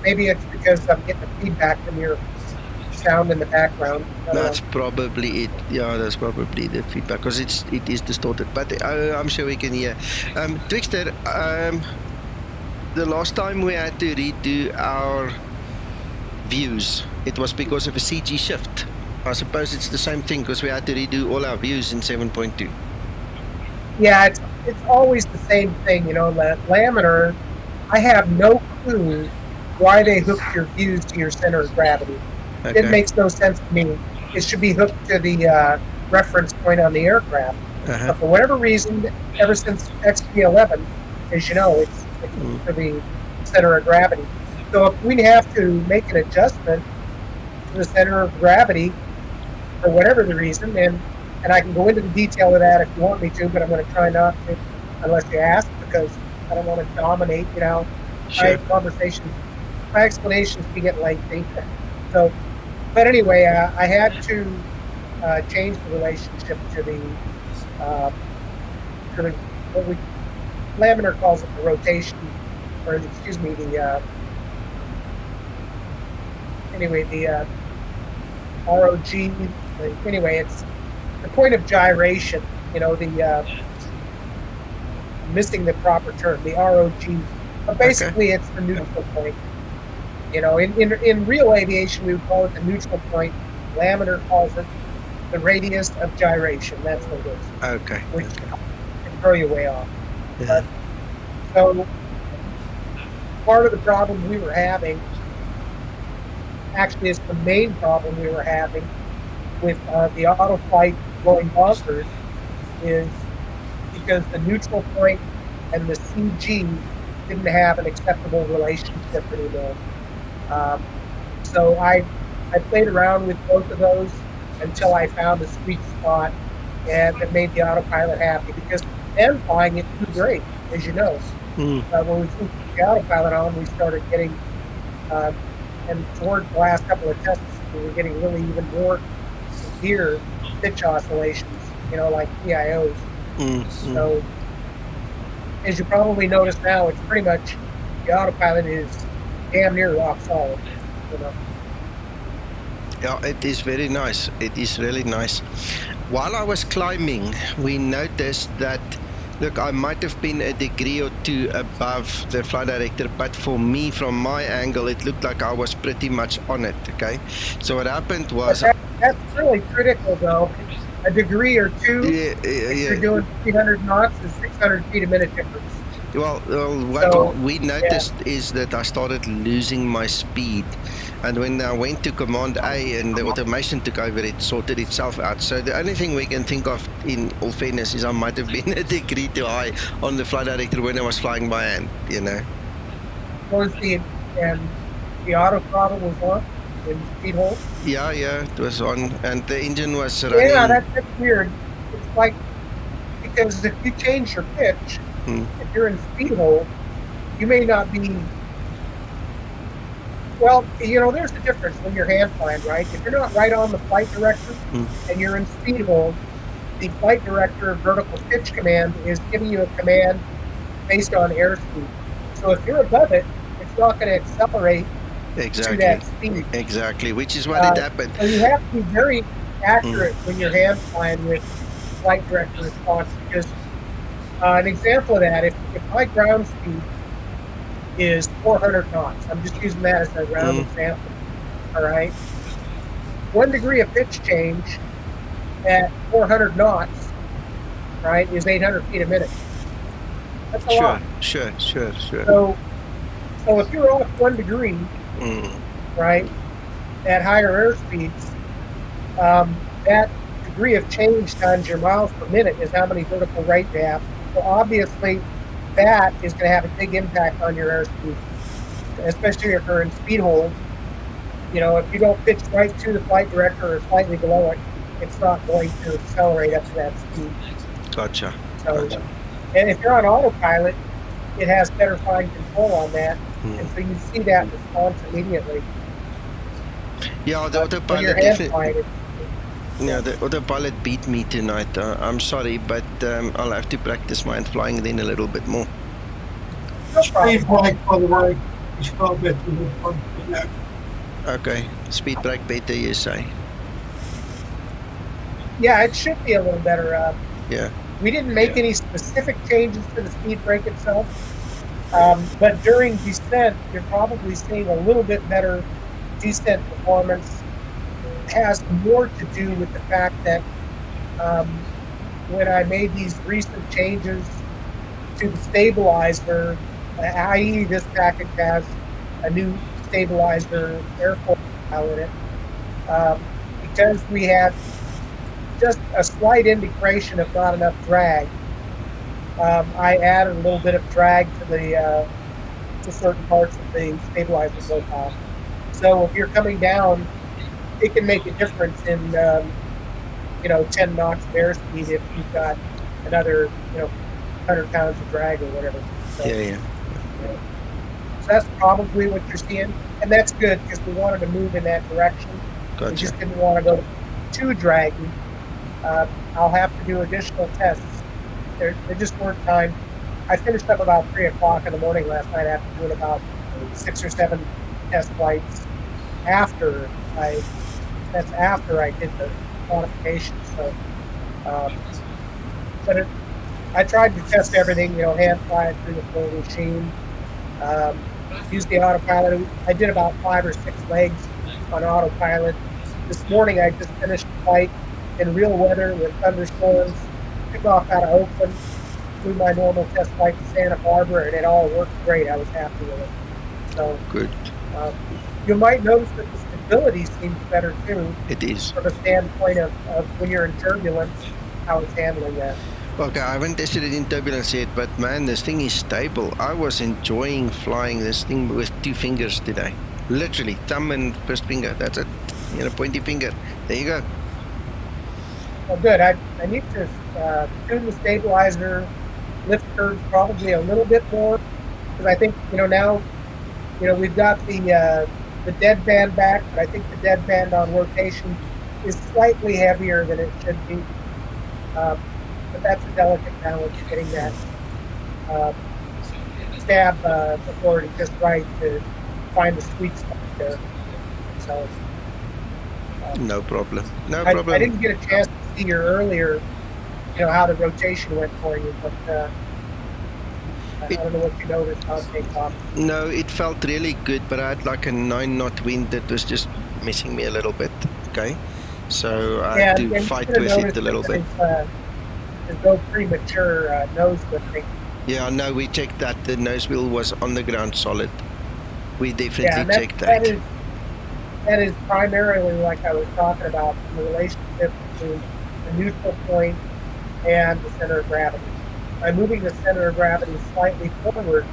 maybe it's because I'm getting the feedback from your sound in the background. That's probably it. Yeah, that's probably the feedback because it is distorted. But I'm sure we can hear. Twixter, the last time we had to redo our views, it was because of a CG shift. I suppose it's the same thing because we had to redo all our views in 7.2. Yeah, it's always the same thing, you know. Lambert, I have no clue why they hooked your views to your center of gravity. Okay. It makes no sense to me. It should be hooked to the reference point on the aircraft. But for whatever reason, ever since XP11, as you know, it's for the center of gravity. So if we have to make an adjustment to the center of gravity for whatever the reason, and I can go into the detail of that if you want me to, but I'm going to try not to unless you ask, because I don't want to dominate, you know, my conversations. My explanations can get lengthy. So, but anyway, I had to change the relationship to the what we Lambert calls it the rotation, or excuse me, the ROG. Anyway, it's the point of gyration. You know, the missing the proper term, the ROG. But basically, it's the neutral point. You know, in real aviation, we would call it the neutral point. Lambert calls it the radius of gyration. That's what it is. Okay. Which can throw you way off. Yeah. So part of the problem we were having, actually it's the main problem we were having with the auto flight going bonkers, is because the neutral point and the CG didn't have an acceptable relationship anymore. So I played around with both of those until I found a sweet spot, and that made the autopilot happy, because then flying it flew great, as you know. When we put the autopilot on, we started getting, and towards the last couple of tests, we were getting really even more severe pitch oscillations, you know, like PIOs. So as you probably notice now, it's pretty much, the autopilot is damn near rock solid, you know. Yeah, it is very nice. It is really nice. While I was climbing, we noticed that, look, I might have been a degree or two above the flight director, but for me, from my angle, it looked like I was pretty much on it, okay? So what happened was... That's really critical, though. A degree or two, if you're doing 300 knots, is 600 feet a minute difference. Well, what we noticed is that I started losing my speed, and when I went to Command A and the automation took over, it sorted itself out. So the only thing we can think of, in all fairness, is I might have been a degree too high on the flight director when I was flying by hand, you know. Was the auto throttle was on in speed hold? Yeah, it was on, and the engine was running. Yeah, that's weird. It's like, because if you change your pitch, if you're in speed hold, you may not be, well, you know, there's a difference when you're hand flying, right? If you're not right on the flight director and you're in speed hold, the flight director vertical pitch command is giving you a command based on airspeed. So if you're above it, it's not going to accelerate to that speed. Exactly, which is what it happened. So you have to be very accurate when you're hand flying with flight director response, because an example of that, if my ground speed is 400 knots, I'm just using that as a round example, all right? 1 degree of pitch change at 400 knots, right, is 800 feet a minute. That's a lot. Sure. So if you're off 1 degree, right, at higher airspeeds, that degree of change times your miles per minute is how many vertical right you have. So obviously, that is going to have a big impact on your airspeed, especially if you're in speed hold. You know, if you don't pitch right to the flight director or slightly below it, it's not going to accelerate up to that speed. Gotcha. And if you're on autopilot, it has better fine control on that, and so you see that response immediately. Yeah, the autopilot definitely. Yeah, the autopilot beat me tonight. I'm sorry, but I'll have to practice my flying then a little bit more. Speed brake, by the way, is far better than front. Okay, speed brake better, you say? Yeah, it should be a little better. Yeah. We didn't make any specific changes to the speed brake itself, but during descent, you're probably seeing a little bit better descent performance. It has more to do with the fact that when I made these recent changes to the stabilizer, i.e. this package has a new stabilizer airfoil in it, because we had just a slight indication of not enough drag. I added a little bit of drag to the to certain parts of the stabilizer profile. So if you're coming down, it can make a difference in 10 knots of airspeed if you've got another 100 pounds of drag or whatever. So, yeah. So that's probably what you're seeing, and that's good because we wanted to move in that direction. Gotcha. We just didn't want to go too draggy. I'll have to do additional tests. There just weren't time. I finished up about 3 o'clock in the morning last night after doing about 6 or 7 test flights after I did the modification. So, but I tried to test everything, hand fly it through the full machine. Used the autopilot. I did about 5 or 6 legs on autopilot. This morning I just finished the flight in real weather with thunderstorms. Took off out of Oakland, flew my normal test flight to Santa Barbara, and it all worked great. I was happy with it. So good. You might notice that the stability seems better too. It is. From a standpoint of when you're in turbulence, how it's handling that. Okay, I haven't tested it in turbulence yet, but man, this thing is stable. I was enjoying flying this thing with 2 fingers today. Literally, thumb and first finger. That's it. Pointy finger. There you go. Well, good. I need to tune the stabilizer lift curves probably a little bit more, because I think now we've got the deadband back, but I think the deadband on rotation is slightly heavier than it should be. But that's a delicate balance, getting that stab authority just right to find the sweet spot there. So no problem. No I problem. didn't get a chance to see your earlier, how the rotation went for you, but I don't know what you noticed on takeoff. No, it felt really good, but I had like a 9-knot wind that was just messing me a little bit. Okay, so I had to fight with it a little bit. There's no premature nose lifting. Yeah, no, we checked that the nose wheel was on the ground solid. We definitely checked that. That is primarily, like I was talking about, the relationship between the neutral point and the center of gravity. By moving the center of gravity slightly forward,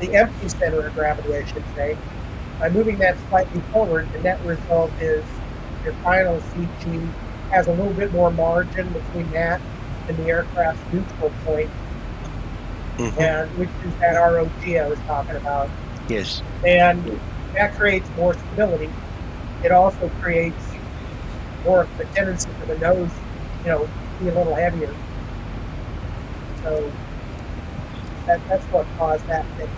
the empty center of gravity, I should say, by moving that slightly forward, the net result is your final CG has a little bit more margin between that and the aircraft's neutral point, and which is that ROG I was talking about. Yes. And that creates more stability. It also creates more of the tendency for the nose, be a little heavier. So that's what caused that fix.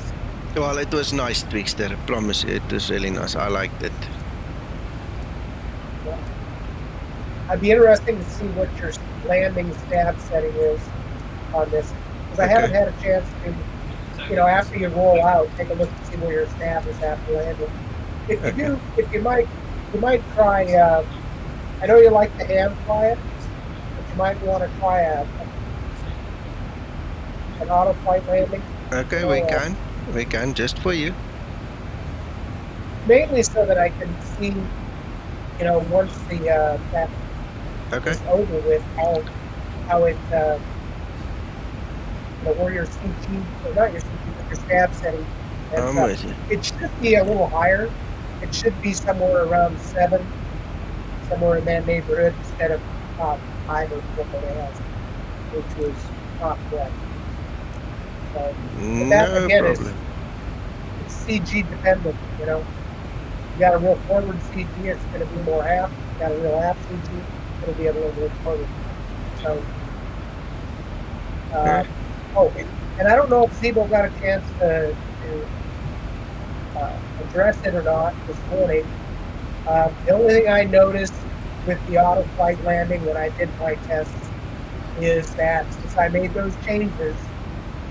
Well, it was nice, Twixter. I promise you, it was really nice. I liked it. Yeah. I'd be interesting to see what your landing stab setting is on this, because I haven't had a chance to, after you roll out, take a look and see where your stab is after landing. If you do, you might try. I know you like to hand fly it, but you might want to try an auto flight landing. Okay, we can just for you. Mainly so that I can see, once the that is over with, how it, where your CG, or not your CG, but your stab setting. It should be a little higher. It should be somewhere around 7, somewhere in that neighborhood, instead of 5 or 4.5, which was not correct. So, that again is CG dependent. You got a real forward CG, it's going to be more aft. You got a real aft CG, it'll be a little bit forward. So, and I don't know if Zibo got a chance to address it or not this morning. The only thing I noticed with the auto flight landing when I did my tests is that since I made those changes,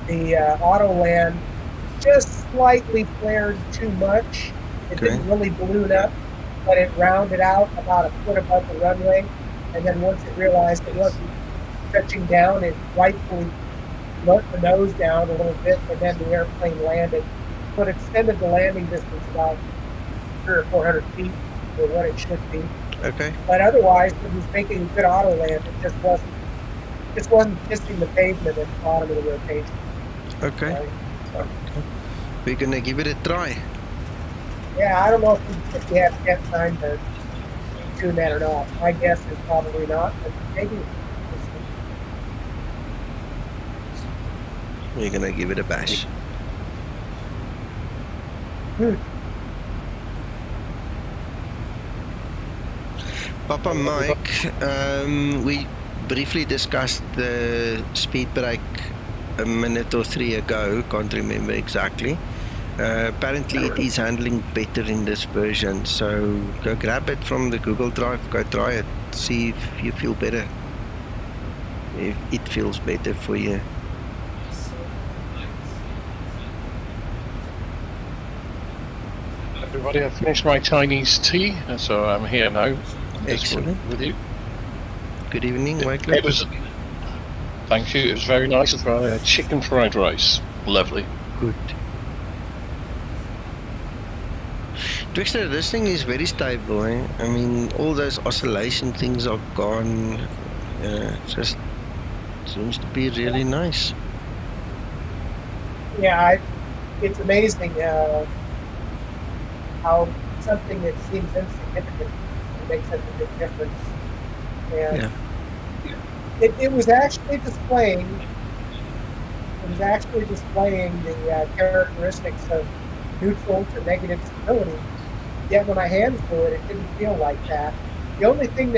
the auto land just slightly flared too much. It didn't really balloon up, but it rounded out about a foot above the runway. And then once it realized it wasn't touching down, it rightfully let the nose down a little bit, and then the airplane landed. So it extended the landing distance about 300 or 400 feet for what it should be. Okay. But otherwise, it was making a good auto land. It just wasn't kissing the pavement at the bottom of the rotation. Okay. Right? So, we're gonna give it a try. Yeah, I don't know if you have yet time to tune that or not. My guess is probably not, but maybe. We're gonna give it a bash. Papa Mike, we briefly discussed the speed brake a minute or 3 ago, can't remember exactly. Apparently it is handling better in this version, so go grab it from the Google Drive, go try it, see if you feel better, if it feels better for you. Everybody, I've finished my Chinese tea, so I'm here now. Excellent. With you. Good evening, Wycliffe. It was. Thank you. It was very nice. Chicken fried rice. Lovely. Good. Twixter, this thing is very stable. Eh? I mean, all those oscillation things are gone. Just seems to be really nice. Yeah, it's amazing how something that seems insignificant makes such a big difference. And it was actually displaying. The characteristics of neutral to negative stability. Yet when I hand flew it, it didn't feel like that. The only thing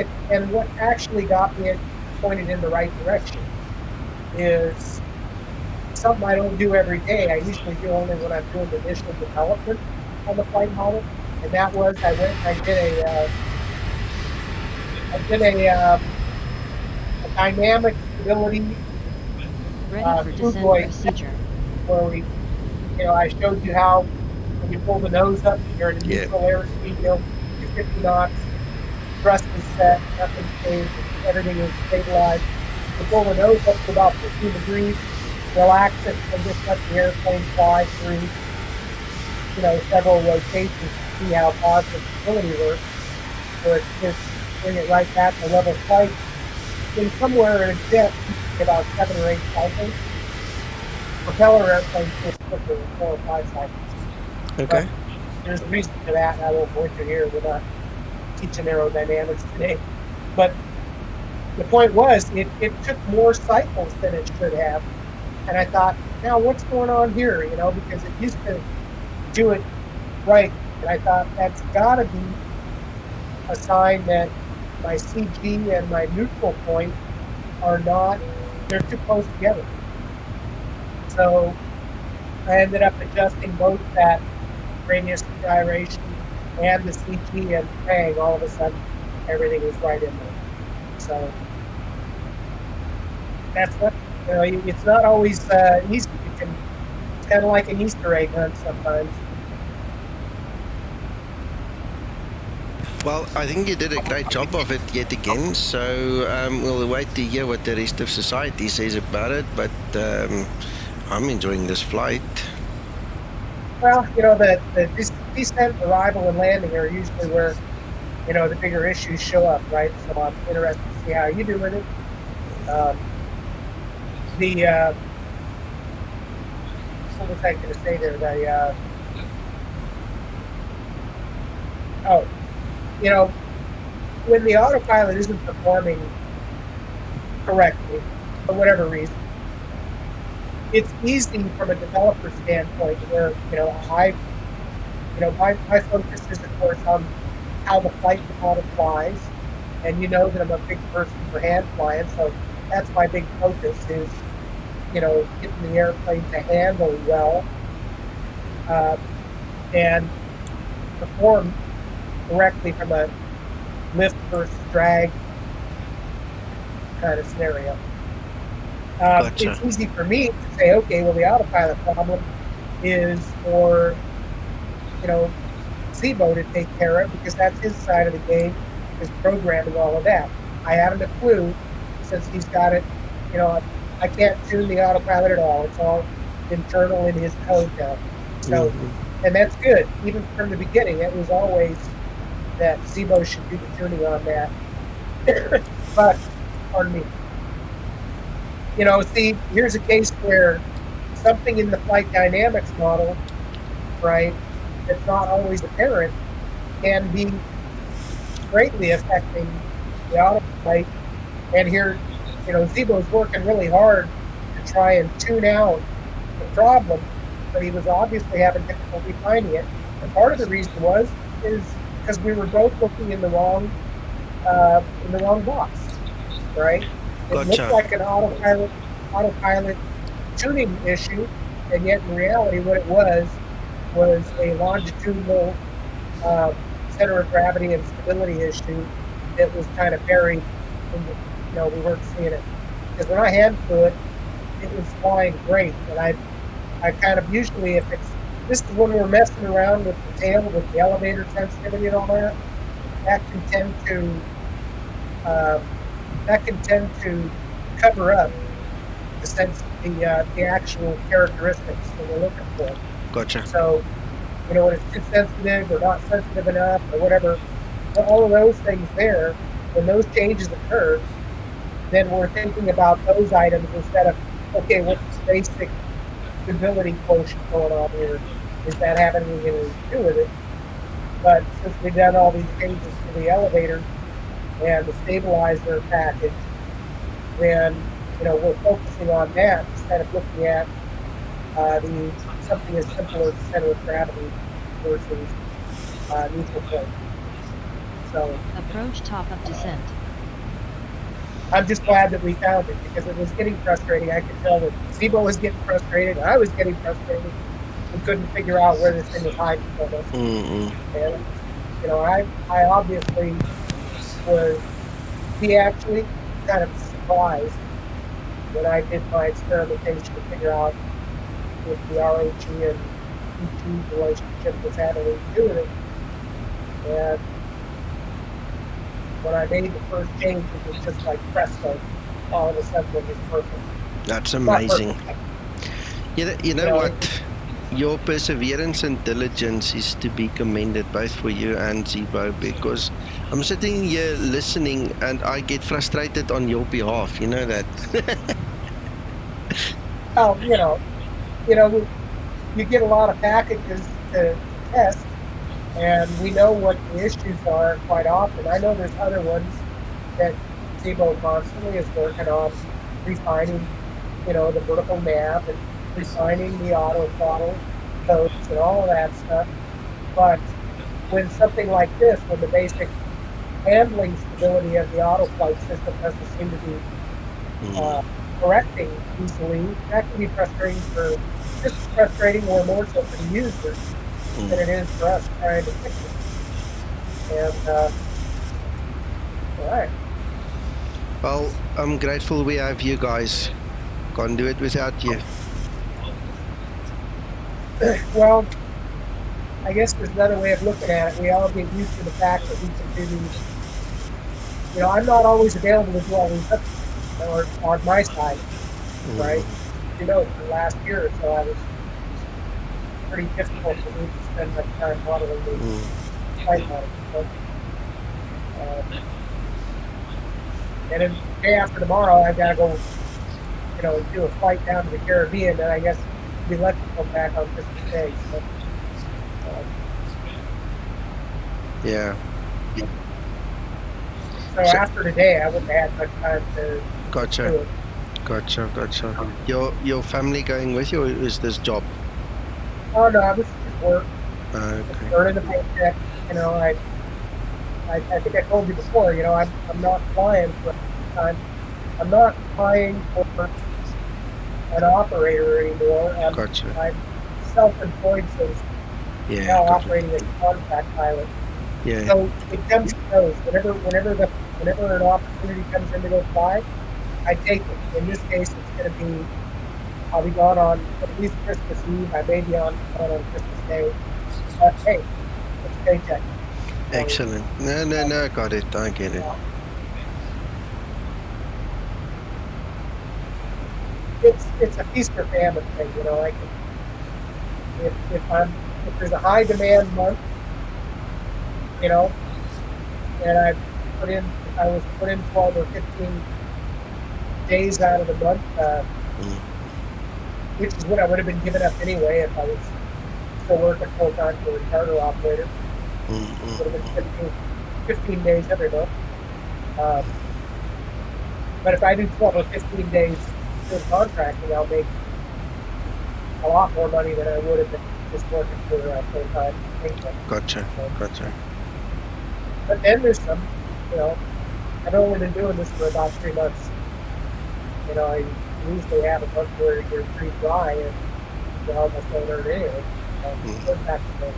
what actually got me pointed in the right direction is something I don't do every day. I usually do only when I'm doing initial development on the flight model, and that was I went and I did a dynamic stability Ready for descent fluid procedure. where we, I showed you how when you pull the nose up, you're in a neutral airspeed, you're 50 knots, thrust is set, nothing's changed, everything is stabilized. You pull the nose up to about 15 degrees, relax it, and just let the airplane fly through, several rotations to see how positive stability works. Where it's just bring it right back to level flight. In somewhere in a jet, about 7 or 8 cycles. Propeller airplanes just quicker than 4 or 5 cycles. Okay. But there's a reason for that, and I won't go into here. We're not teaching aerodynamics today. But the point was, it took more cycles than it should have. And I thought, now what's going on here? Because it used to do it right. And I thought, that's got to be a sign that my CG and my neutral point are not, they're too close together. So I ended up adjusting both that radius of gyration and the CG, and bang, all of a sudden everything was right in there. So that's what, it's not always easy. It's kind of like an Easter egg hunt sometimes. Well, I think you did a great job of it yet again, so we'll wait to hear what the rest of society says about it, but I'm enjoying this flight. Well, the descent, arrival, and landing are usually where, the bigger issues show up, right? So I'm interested to see how you do with it. What was I going to say there? When the autopilot isn't performing correctly, for whatever reason, it's easy from a developer standpoint where, my focus is, of course, on how the flight model flies. And that I'm a big person for hand flying, so that's my big focus is, getting the airplane to handle well and perform correctly from a lift versus drag kind of scenario. Gotcha. It's easy for me to say, okay, well, the autopilot problem is for, Zibo to take care of, because that's his side of the game, is programming all of that. I haven't a clue, since he's got it, I can't tune the autopilot at all. It's all internal in his code now. So, and that's good. Even from the beginning, it was always that Zibo should do the tuning on that. But, pardon me. See, here's a case where something in the flight dynamics model, right, that's not always apparent, can be greatly affecting the autopilot. And here, Zibo's working really hard to try and tune out the problem, but he was obviously having difficulty finding it. And part of the reason is because we were both looking in the wrong box, right? It looked like an autopilot tuning issue, and yet in reality, what it was a longitudinal center of gravity and stability issue that was kind of buried in the, we weren't seeing it. Because when I hand flew it, it was flying great, and I kind of usually, this is when we're messing around with the tail, with the elevator sensitivity and all that, that can tend to cover up the actual characteristics that we're looking for. Gotcha. So, when it's too sensitive or not sensitive enough or whatever, all of those things there, when those changes occur, then we're thinking about those items instead of, okay, what's the basic stability quotient going on here? Is that having anything to do with it? But since we've done all these changes to the elevator and the stabilizer package, then we're focusing on that instead of looking at something as simple as center of gravity versus neutral point. So approach top of descent. I'm just glad that we found it because it was getting frustrating. I could tell that Zibo was getting frustrated. I was getting frustrated. We couldn't figure out where this thing was hiding from us. Mm-mm. And, you know, I obviously was actually kind of surprised when I did my experimentation to figure out if the RHE and EG relationship was having anything to do with it. And when I made the first change, it was just like presto. All of a sudden, it was perfect. That's amazing. You know what? Your perseverance and diligence is to be commended, both for you and Zibo, because I'm sitting here listening and I get frustrated on your behalf. You know that. Oh, you get a lot of packages to test, and we know what the issues are quite often. I know there's other ones that Zibo constantly is working on refining, the vertical nav and refining the auto throttle codes and all of that stuff. But when something like this, when the basic handling stability of the auto flight system doesn't seem to be correcting easily, that can be frustrating or more so for the user than it is for us trying to fix it. And all right. Well, I'm grateful we have you guys. Can't do it without you. Well, I guess there's another way of looking at it. We all get used to the fact that we can do these. I'm not always available to do all these updates, or on my side, right? For the last year or so, I was pretty difficult for me to spend much time modeling the flight models. And then the day after tomorrow, I've got to go, do a flight down to the Caribbean, and I guess be lucky to come back on Christmas Day. So, yeah. So after today, I wouldn't have had much time to do it. Gotcha. Your family going with you, or is this job? Oh no, I was just work. Okay. Earning a paycheck. I think I told you before. I'm not flying for time. I'm not flying for an operator anymore. I'm self-employed, so now operating as a contract pilot. Yeah. So it comes and goes. Whenever an opportunity comes in to go fly, I take it. In this case, it's going to be, I'll be gone on at least Christmas Eve. I may be on Christmas Day. But hey, it's paycheck. Excellent. No, got it. I get it. It's a feast or famine thing, I can, if there's a high demand month, and I was put in 12 or 15 days out of the month, which is what I would have been given up anyway if I was still working full time for a charter operator. Would have been 15 days every month. But if I do 12 or 15 days doing contracting, I'll make a lot more money than I would have been just working for full time. Gotcha. But then there's some, I've only been doing this for about 3 months. I usually have a month where you're pretty dry and you almost don't earn anything. Back to the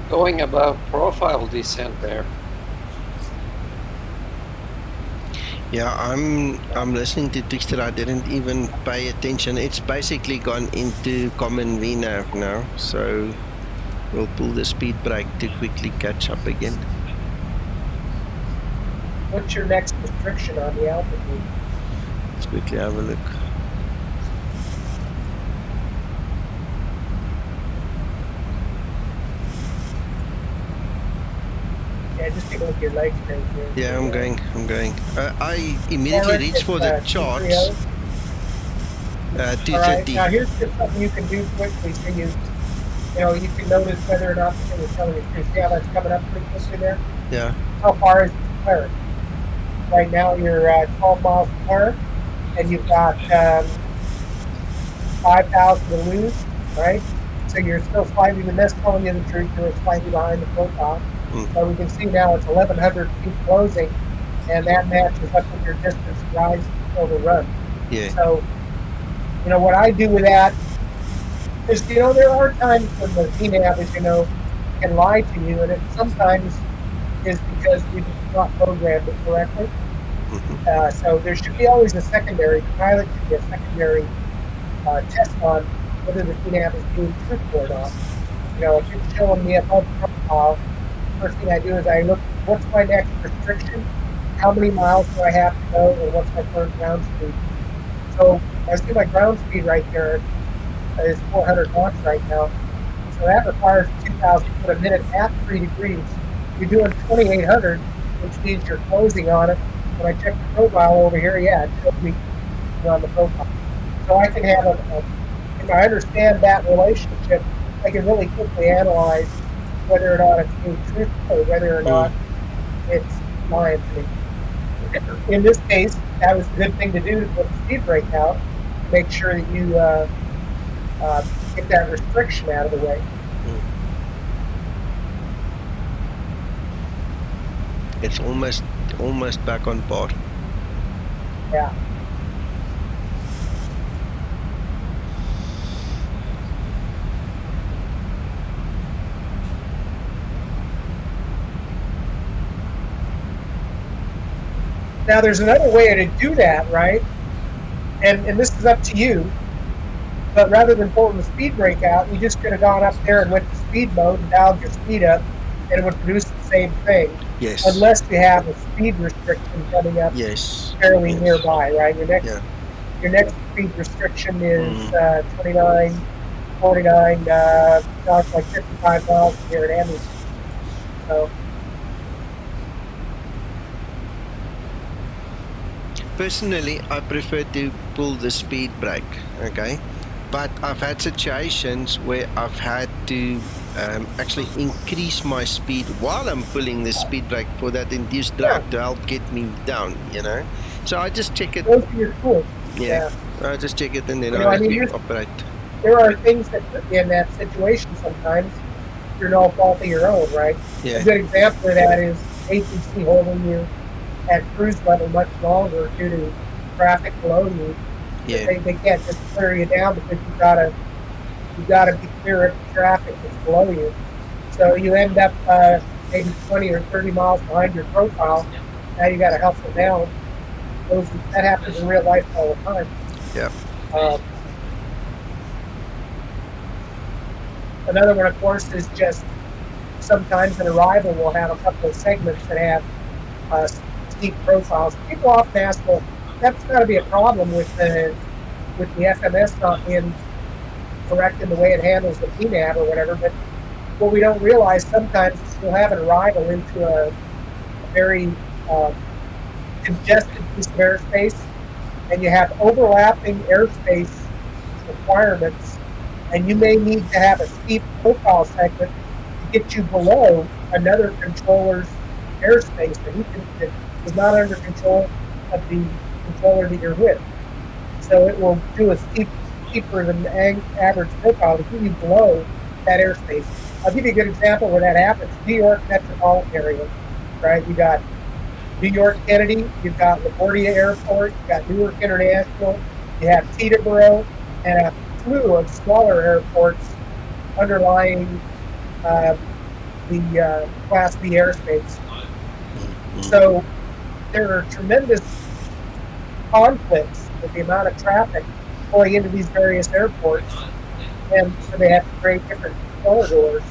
Going above profile descent there. Yeah, I'm listening to Twixter. I didn't even pay attention. It's basically gone into common VNAV now, so we'll pull the speed brake to quickly catch up again. What's your next restriction on the altitude? Let's quickly have a look. Yeah, just take a look at your legs. Yeah, I'm going. I immediately reached for the charts. 230. Right, now here's just something you can do quickly so you can notice whether or not the thing is telling you truth. See how that's coming up pretty quickly there? Yeah. How far is it clear? Right now you're 12 miles clear, and you've got 5,000 to lose, right? So you're still slightly, the mist telling you the truth, you're slightly behind the profile. So we can see now it's 1,100 feet closing, and that matches up with your distance rise over run. Yeah. So, you know, what I do with that is, you know, there are times when the VNAV, as you know, can lie to you, and it sometimes is because we've not programmed it correctly. So there should be always a secondary, the pilot should be a secondary test on whether the VNAV is being truthful or not. You know, if it's showing me above profile, first thing I do is I look, what's my next restriction? How many miles do I have to go, and what's my current ground speed? So I see my ground speed right there is 400 knots right now. So that requires 2,000 foot a minute at 3 degrees. You're doing 2,800, which means you're closing on it. When I check the profile over here, yeah, it shows me on the profile. So I can have if I understand that relationship, I can really quickly analyze whether or not it's being truthful or whether or not it's lying to me. In this case, that was a good thing to do to put the speed brake out, make sure that you get that restriction out of the way. It's almost back on board. Yeah. Now there's another way to do that, right? And this is up to you. But rather than pulling the speed brake out, you just could have gone up there and went to speed mode and dialed your speed up, and it would produce the same thing. Yes. Unless you have a speed restriction coming up fairly nearby, right? Your next speed restriction is 29, 49, no, it's like 55 miles here at Anderson. So. Personally, I prefer to pull the speed brake, okay? But I've had situations where I've had to actually increase my speed while I'm pulling the speed brake for that induced drag to help get me down, you know? So I just check it. Those are your tools. Yeah. I just check it and then I operate. There are things that put you in that situation sometimes through no fault of your own, right? Yeah. A good example of that is ATC holding you at cruise level much longer due to traffic below you. Yeah. They can't just clear you down because you gotta be clear of the traffic that's below you. So you end up maybe 20 or 30 miles behind your profile. Now you gotta hustle down. That happens in real life all the time. Yeah. Another one, of course, is just sometimes an arrival will have a couple of segments that have steep profiles. People often ask, well, that's got to be a problem with the FMS not being correct in the way it handles the PNAV or whatever. But what we don't realize sometimes is you'll have an arrival into a very congested piece of airspace, and you have overlapping airspace requirements, and you may need to have a steep profile segment to get you below another controller's airspace that is not under control of the controller that you're with. So it will do a steeper than the average profile to get you below that airspace. I'll give you a good example where that happens. New York Metropolitan area, right? You got New York Kennedy, you've got LaGuardia Airport, you've got Newark International, you have Teterboro, and a slew of smaller airports underlying the Class B airspace. So there are tremendous conflicts with the amount of traffic going into these various airports, and so they have to create different corridors.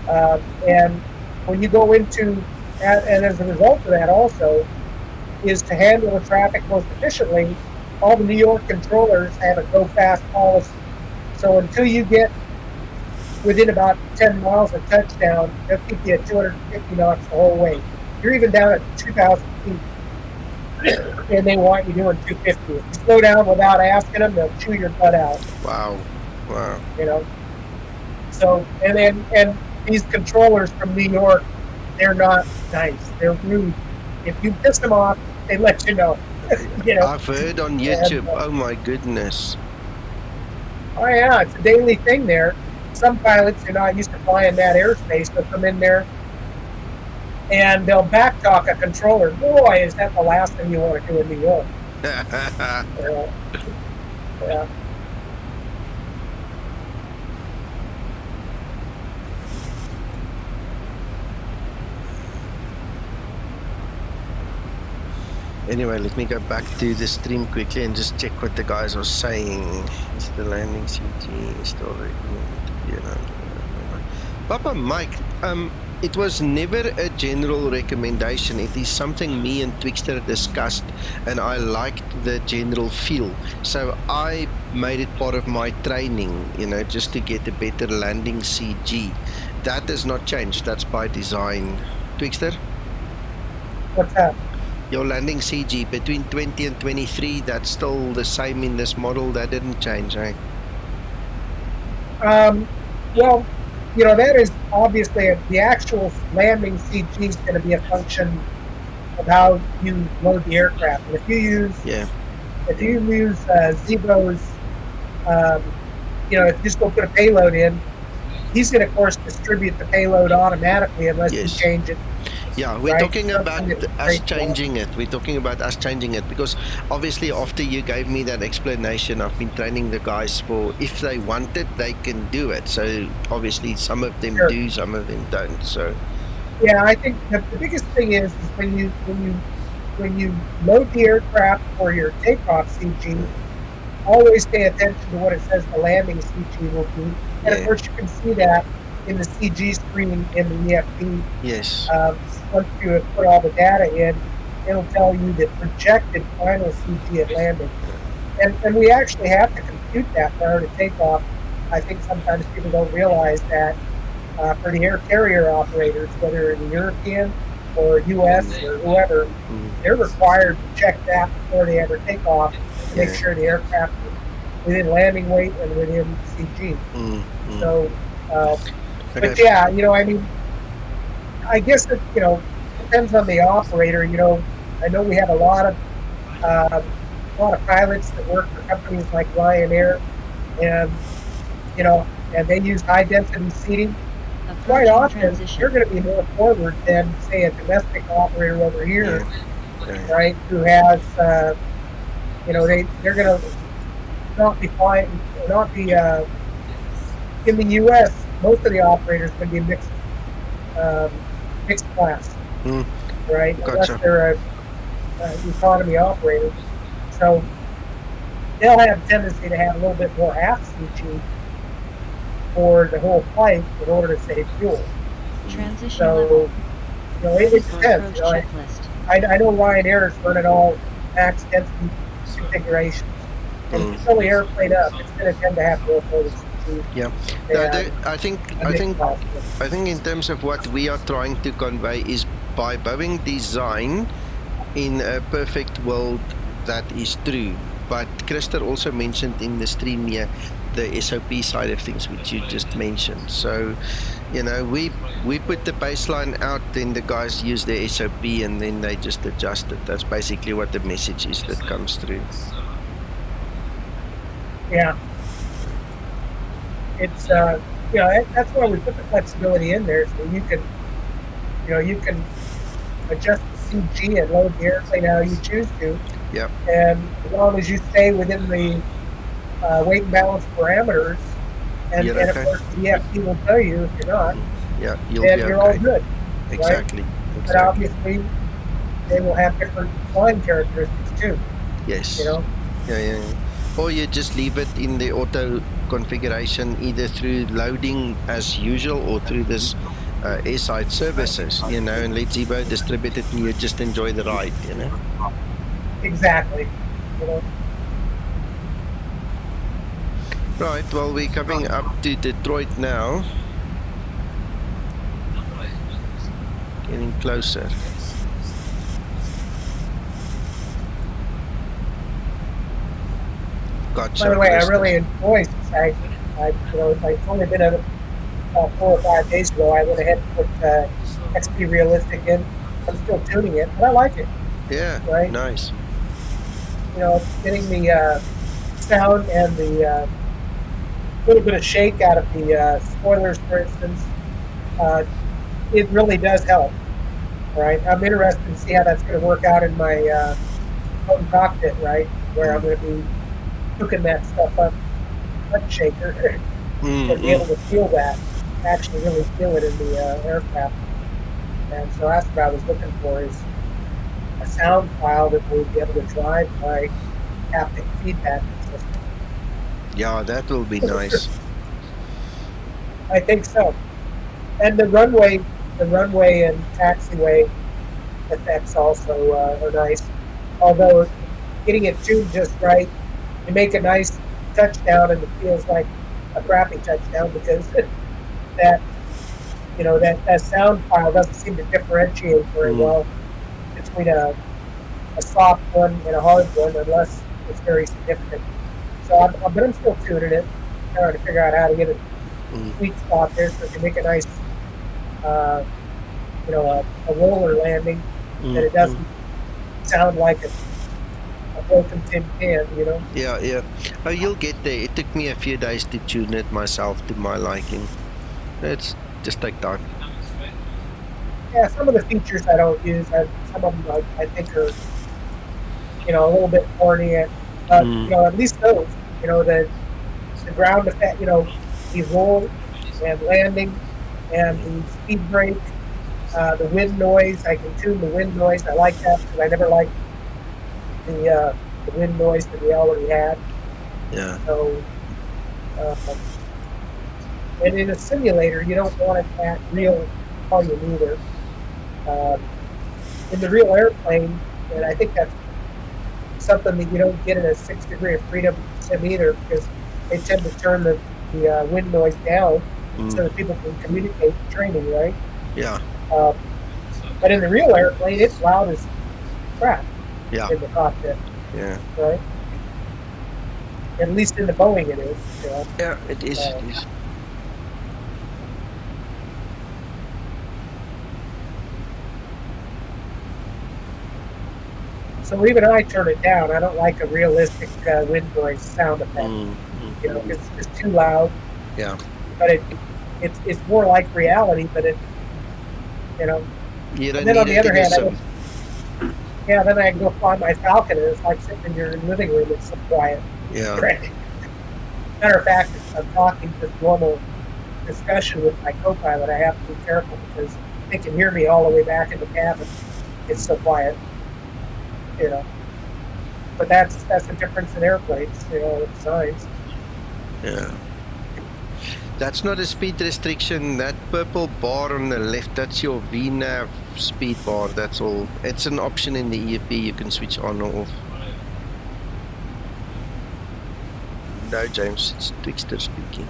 And when you go into, and as a result of that also, is to handle the traffic most efficiently, all the New York controllers have a go fast policy. So until you get within about 10 miles of touchdown, they'll keep you at 250 knots the whole way. You're even down at 2,000 feet, and they want you doing 250. If you slow down without asking them, they'll chew your butt out. Wow. You know. So and these controllers from New York, they're not nice. They're rude. If you piss them off, they let you know. You know? I've heard on YouTube. Oh my goodness. Oh yeah, it's a daily thing there. Some pilots are not used to flying that airspace. They'll come in there and they'll backtalk a controller. Boy, is that the last thing you want to do in New York. Yeah. Anyway, let me go back to the stream quickly and just check what the guys are saying. Is the landing CG still ready? Papa Mike, it was never a general recommendation. It is something me and Twixter discussed, and I liked the general feel. So I made it part of my training, you know, just to get a better landing CG. That has not changed. That's by design. Twixter? What's that? Your landing CG between 20 and 23, that's still the same in this model. That didn't change, eh? Well, you know, that is obviously the actual landing CG is going to be a function of how you load the aircraft. And if you use Zibo's, you know, if you just go put a payload in, he's going to, of course, distribute the payload automatically unless you change it. Yeah, we're talking about us changing it. We're talking about us changing it because obviously after you gave me that explanation, I've been training the guys for if they want it, they can do it. So obviously some of them do, some of them don't. So yeah, I think the biggest thing is when you load the aircraft for your takeoff CG, always pay attention to what it says the landing CG will be. And of course you can see that in the CG screen in the EFB. Yes. Once you have put all the data in, it'll tell you the projected final CG at landing. And we actually have to compute that prior to takeoff. I think sometimes people don't realize that for the air carrier operators, whether in European or US or whoever, they're required to check that before they ever take off to make sure the aircraft is within landing weight and within CG. So, but yeah, you know, I mean, I guess it, you know, depends on the operator. You know, I know we have a lot of pilots that work for companies like Ryanair, and you know, and they use high density seating. Quite often, they're going to be more forward than say a domestic operator over here, right? Who has, you know, they're going to not be flying, not be in the U.S. Most of the operators are going to be mixed class, right? Gotcha. Unless they're a economy operator. So they'll have a tendency to have a little bit more half CG for the whole flight in order to save fuel. Transition so, level. You know, it depends. You know, I know Ryanair is running all max density configurations. And to fill the airplane up, it's going to tend to have more forward CG. Yeah, I think in terms of what we are trying to convey is by Boeing design, in a perfect world that is true. But Christer also mentioned in the stream here the SOP side of things, which you just mentioned. So, you know, we put the baseline out, then the guys use the SOP, and then they just adjust it. That's basically what the message is that comes through. Yeah. It's you know, that's why we put the flexibility in there, so you can, you know, you can adjust the CG and load the airplane how you choose to. Yep. And as long as you stay within the weight and balance parameters, and of course the EFT will tell you if you're not. Yeah, then you're all good. Exactly. Right? But obviously, they will have different flying characteristics too. Yes. You know. Yeah. Or you just leave it in the auto configuration, either through loading as usual or through this airside services, you know, and let Zibo distribute it and you just enjoy the ride, you know. Exactly. You know. Right, well, we're coming up to Detroit now. Getting closer. Gotcha. By the way, I really enjoy this. You know, it's only been 4 or 5 days ago. I went ahead and put XP Realistic in. I'm still tuning it, but I like it. Yeah, right? Nice. You know, getting the sound and the little bit of shake out of the spoilers, for instance. It really does help. right? I'm interested to see how that's going to work out in my home cockpit, right? Where I'm going to be hooking that stuff up, butt shaker, and be able to feel that, actually really feel it in the aircraft. And so that's what I was looking for, is a sound file that we'll be able to drive by haptic feedback system. Yeah, that will be nice. I think so. And the runway and taxiway effects also are nice. Although getting it tuned just right, you make a nice touchdown and it feels like a crappy touchdown because that sound file doesn't seem to differentiate very well between a soft one and a hard one unless it's very significant. So I'm still tuning it, trying to figure out how to get a sweet spot there so it can make a nice a roller landing that it doesn't sound like a broken tin can, you know? Yeah. Oh, you'll get there. It took me a few days to tune it myself to my liking. It's just take time. Yeah, some of the features I don't use. Some of them I think are, a little bit corny. But, at least those, the ground effect, the roll and landing and the speed brake, the wind noise. I can tune the wind noise. I like that because I never liked the wind noise that we already had. Yeah. So, and in a simulator, you don't want it at real volume either. In the real airplane, and I think that's something that you don't get in a 6 degree of freedom sim either, because they tend to turn the wind noise down so that people can communicate in training, right? Yeah. But in the real airplane, it's loud as crap in the cockpit. Yeah. Right? At least in the Boeing it is. Yeah, it is. It is. So even I turn it down. I don't like a realistic wind noise sound effect. It's just too loud. Yeah. But it's more like reality, but You don't and then on need the it other to hand, then I can go fly my Falcon and it's like sitting in your living room. It's so quiet. Yeah. Right? Matter of fact, if I'm talking just normal discussion with my co-pilot, I have to be careful because they can hear me all the way back in the cabin. It's so quiet. But that's the difference in airplanes, with signs. Yeah. That's not a speed restriction. That purple bar on the left, that's your VNAV speed bar. That's all. It's an option in the EFB. You can switch on or off. No, James, it's Twixter speaking.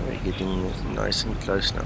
We're getting nice and close now.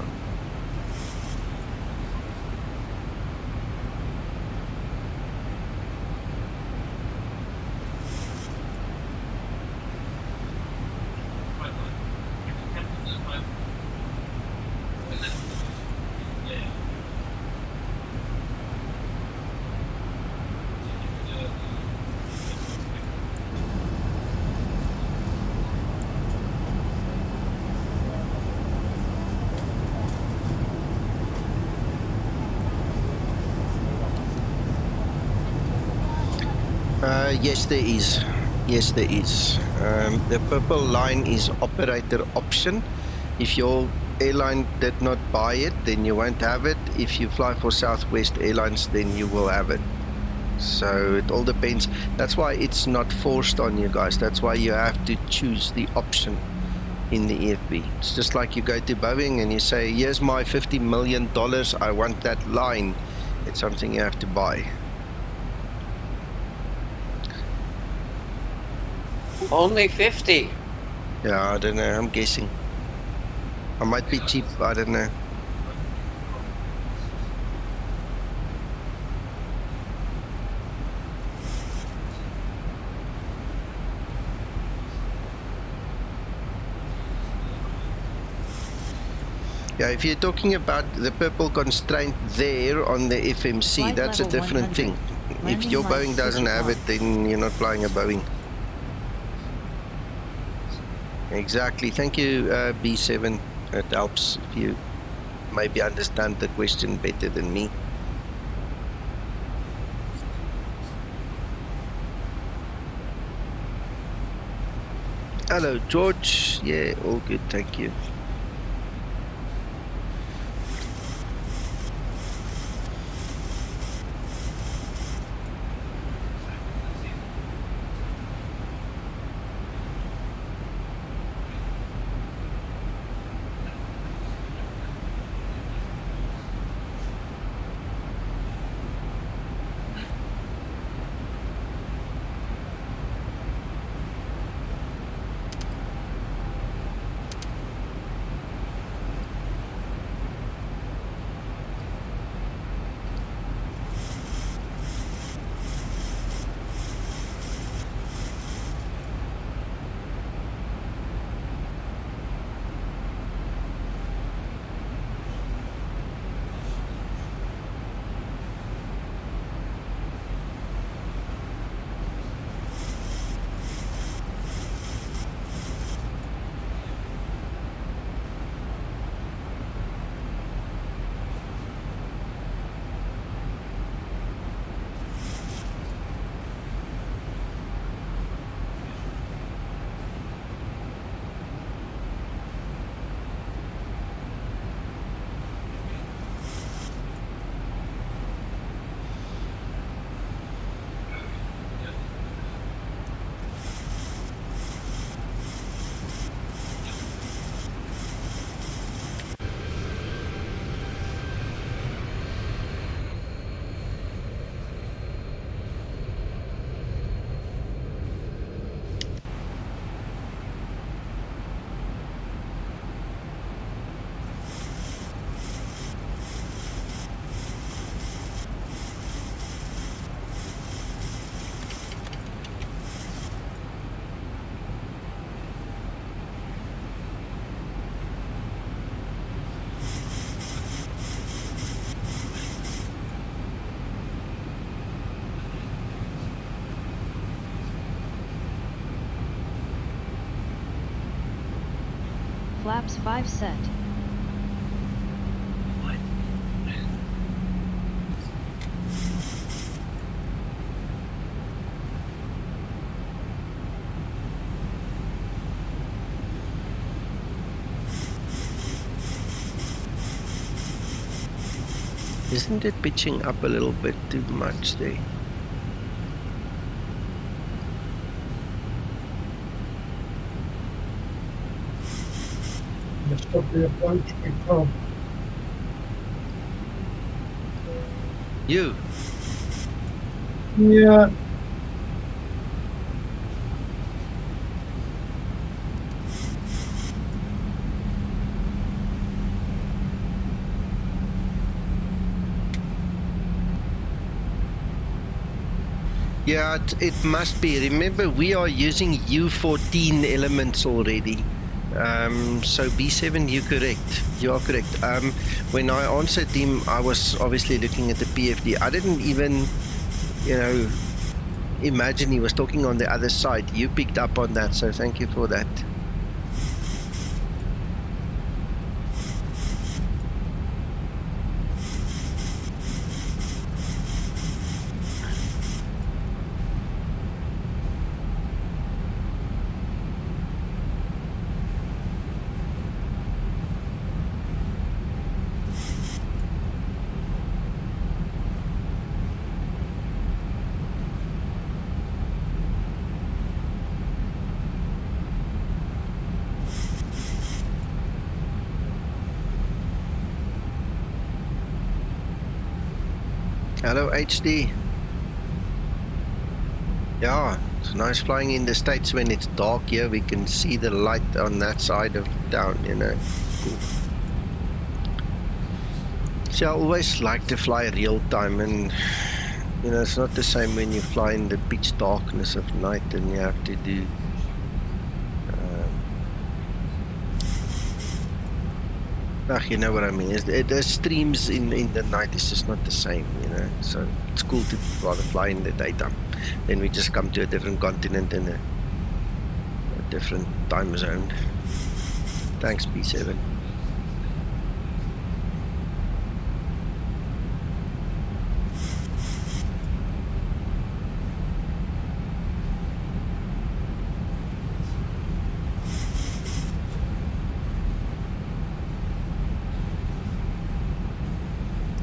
Yes, there is. Yes, there is. The purple line is operator option. If your airline did not buy it, then you won't have it. If you fly for Southwest Airlines, then you will have it. So it all depends. That's why it's not forced on you guys. That's why you have to choose the option in the EFB. It's just like you go to Boeing and you say, here's my $50 million, I want that line. It's something you have to buy. Only 50. Yeah, I don't know. I'm guessing. I might be cheap. I don't know. Yeah, if you're talking about the purple constraint there on the FMC, Flight that's a level different 100. thing. If Landing your lights Boeing doesn't switched have on. it, then you're not flying a Boeing. Exactly. Thank you, B7. It helps if you maybe understand the question better than me. Hello, George. Yeah, all good. Thank you. Flaps 5 set. Isn't it pitching up a little bit too much there? Messed up the approach before. You? Yeah. Yeah, it must be. Remember, we are using U14 elements already. So B7, you're correct. You are correct. When I answered him, I was obviously looking at the PFD. I didn't even, imagine he was talking on the other side. You picked up on that, so thank you for that. Hello, HD. Yeah, it's nice flying in the States when it's dark here. We can see the light on that side of town, Cool. See, I always like to fly real time, and it's not the same when you fly in the pitch darkness of night and you have to do you know what I mean. The streams in the night is just not the same, so it's cool to rather fly in the daytime. Then we just come to a different continent and different time zone. Thanks, B7.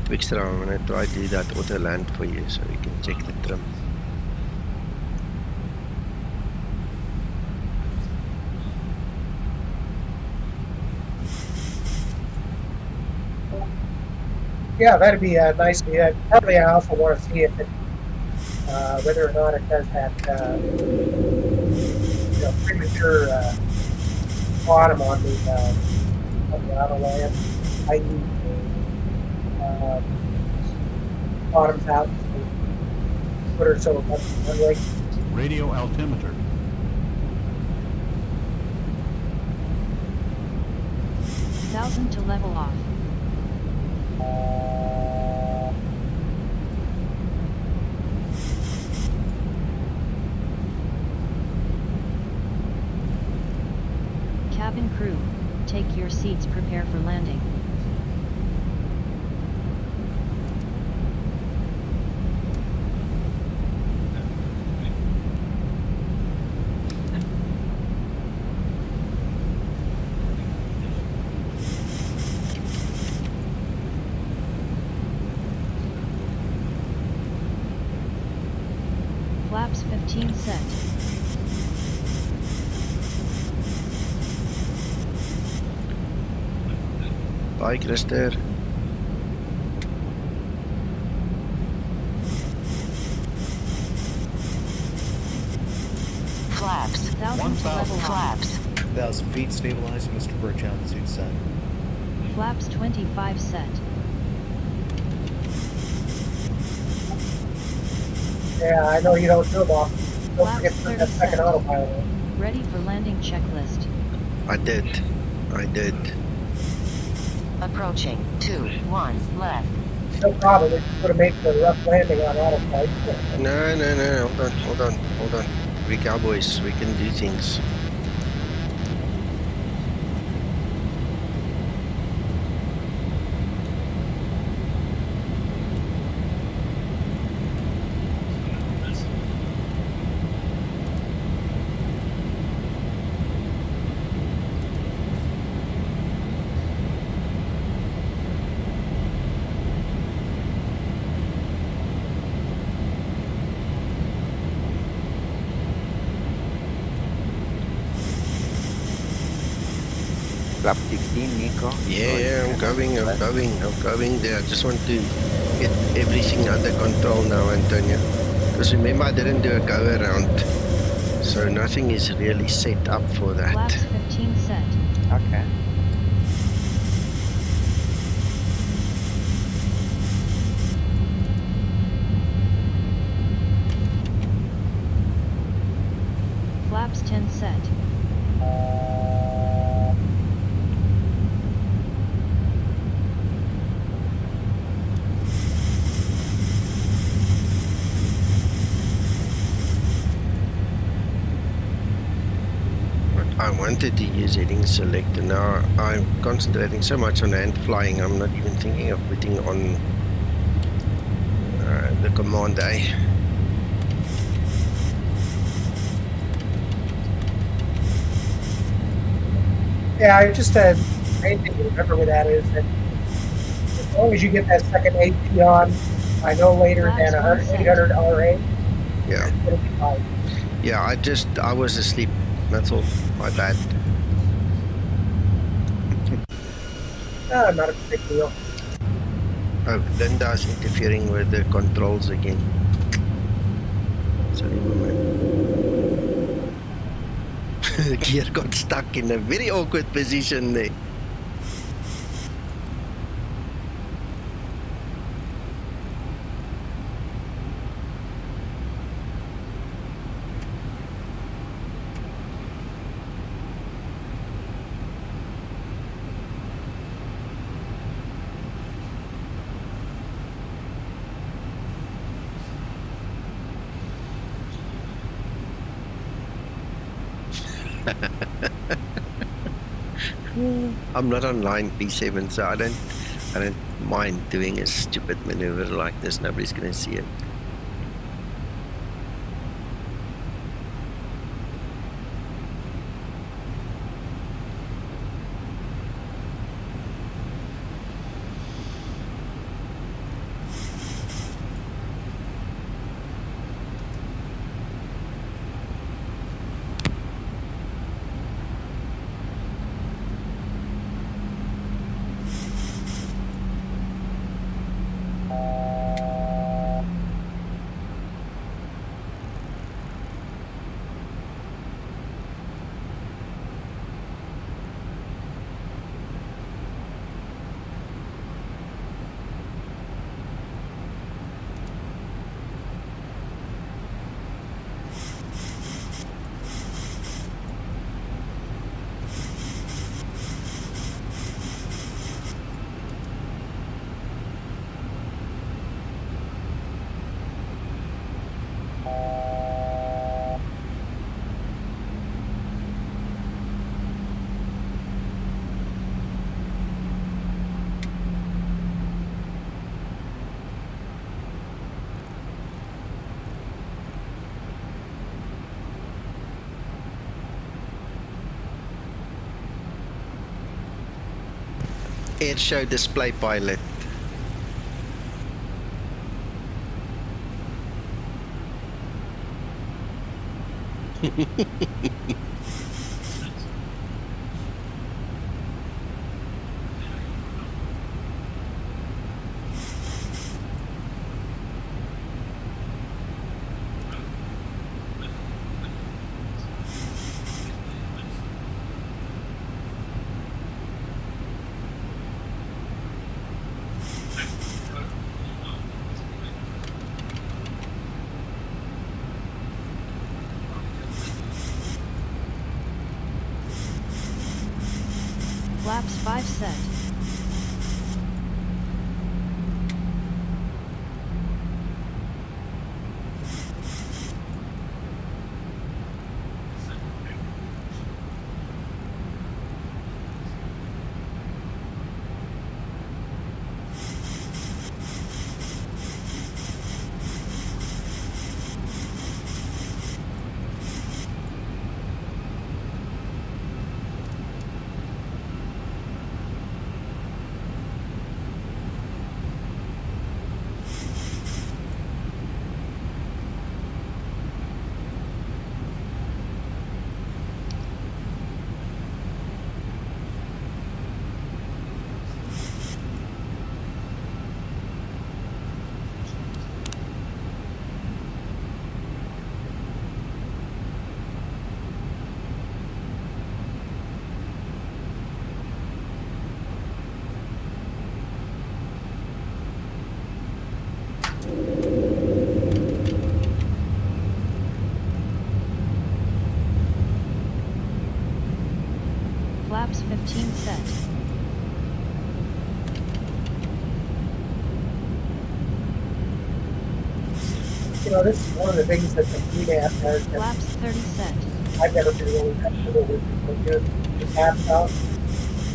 Extra, I'm going to try to do that auto land for you so you can check the trim. Yeah, that'd be nice to do. Partly, I also want to see if it, whether or not it does that premature bottom on the auto land. I.e. bottoms out, foot or so above the runway. Radio altimeter. Thousand to level off. Cabin crew, take your seats, prepare for landing. Flaps 15 set. Bye, Christer. Flaps. 1,000 Flaps. 1,000 feet, stabilizing, Mr. Birch, altitude set. Flaps 25 set. Yeah, I know you don't do them. Don't forget to put that second autopilot in. Ready for landing checklist. I did. Approaching 2-1 left. No problem. We just would have made the rough landing on autopilot. No. Hold on. We cowboys. We can do things. Flap 15, Nico. Yeah, I'm going there. I just want to get everything under control now, Antonio. Because remember, I didn't do a go around. So nothing is really set up for that. Flaps 15 set. Okay. Flaps 10 set. I wanted to use heading selector. Now I'm concentrating so much on hand flying, I'm not even thinking of putting on the command A. Yeah, I just main thing to remember with that is that as long as you get that second AP on, I know later than 800 RA, yeah, it'll be fine. Yeah, I was asleep. That's all. My bad. Not a big deal. Oh, Linda's interfering with the controls again. Sorry, woman. The gear got stuck in a very awkward position there. I'm not online P7, so I don't mind doing a stupid maneuver like this. Nobody's gonna see it. Air show display pilot. Flaps 5 set. Flaps 15 set. You know, this is one of the things that the VNAV has. Flaps 30 set. I've never been really comfortable with it. Just half out.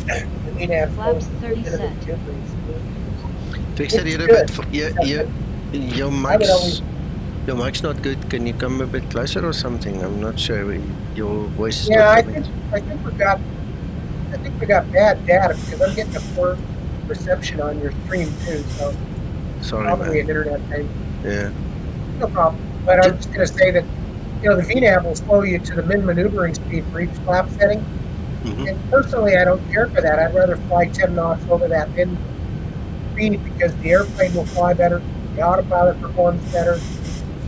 The VNAV Flaps 30 set. Fix it here a bit. Your mic's not good. Can you come a bit closer or something? I'm not sure. Your voice is not coming. I think we got bad data because I'm getting a poor reception on your stream too. So sorry, probably man. An internet thing. Yeah. No problem. But I'm just going to say that, you know, the VNAV will slow you to the min maneuvering speed for each flap setting. Mm-hmm. And personally, I don't care for that. I'd rather fly 10 knots over that min speed because the airplane will fly better, the autopilot performs better.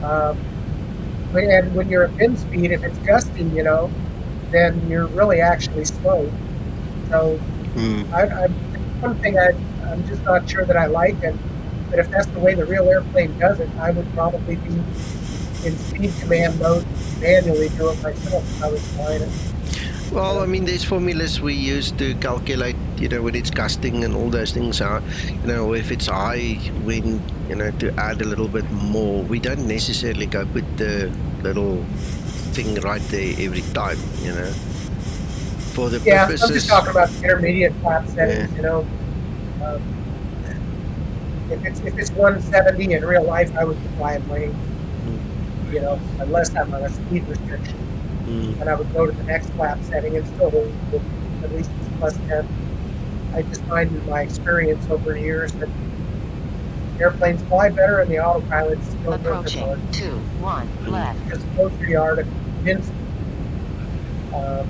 And when you're at min speed, if it's gusting, you know, then you're really actually slow. So one thing I'm just not sure that I like, but if that's the way the real airplane does it, I would probably be in speed command mode, manually do it myself if I was flying it. Well, I mean, there's formulas we use to calculate, you know, when it's gusting and all those things are, you know, if it's high wind, you know, to add a little bit more. We don't necessarily go put the little thing right there every time, you know. for the Yeah, I'm purposes. just talking about the intermediate flap settings, you know. If it's 170 in real life, I would be flying lane, you know, unless I'm on a speed restriction. And I would go to the next flap setting and still hold at least plus 10. I just find in my experience over years that airplanes fly better and the autopilot still Approaching 21 left. Because the closer you are to wind speed, the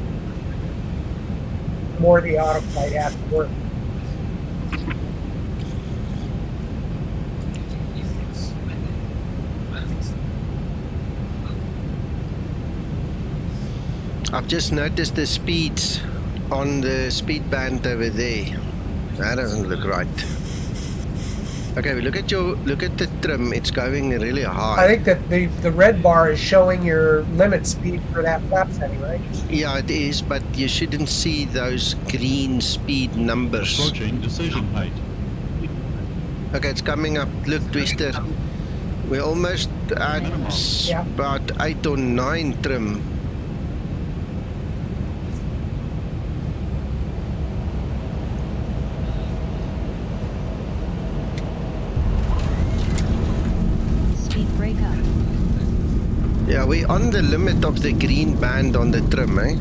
more the autopilot has to work. I've just noticed the speeds on the speed band over there. That doesn't look right. Okay, we look at the trim. It's going really high. I think that the red bar is showing your limit speed for that flap setting, right? Yeah, it is, but you shouldn't see those green speed numbers. Approaching decision height. Okay, it's coming up. Look, Twister. We're almost at about 8 or 9 trim. Break up. Yeah, we're on the limit of the green band on the trim, eh?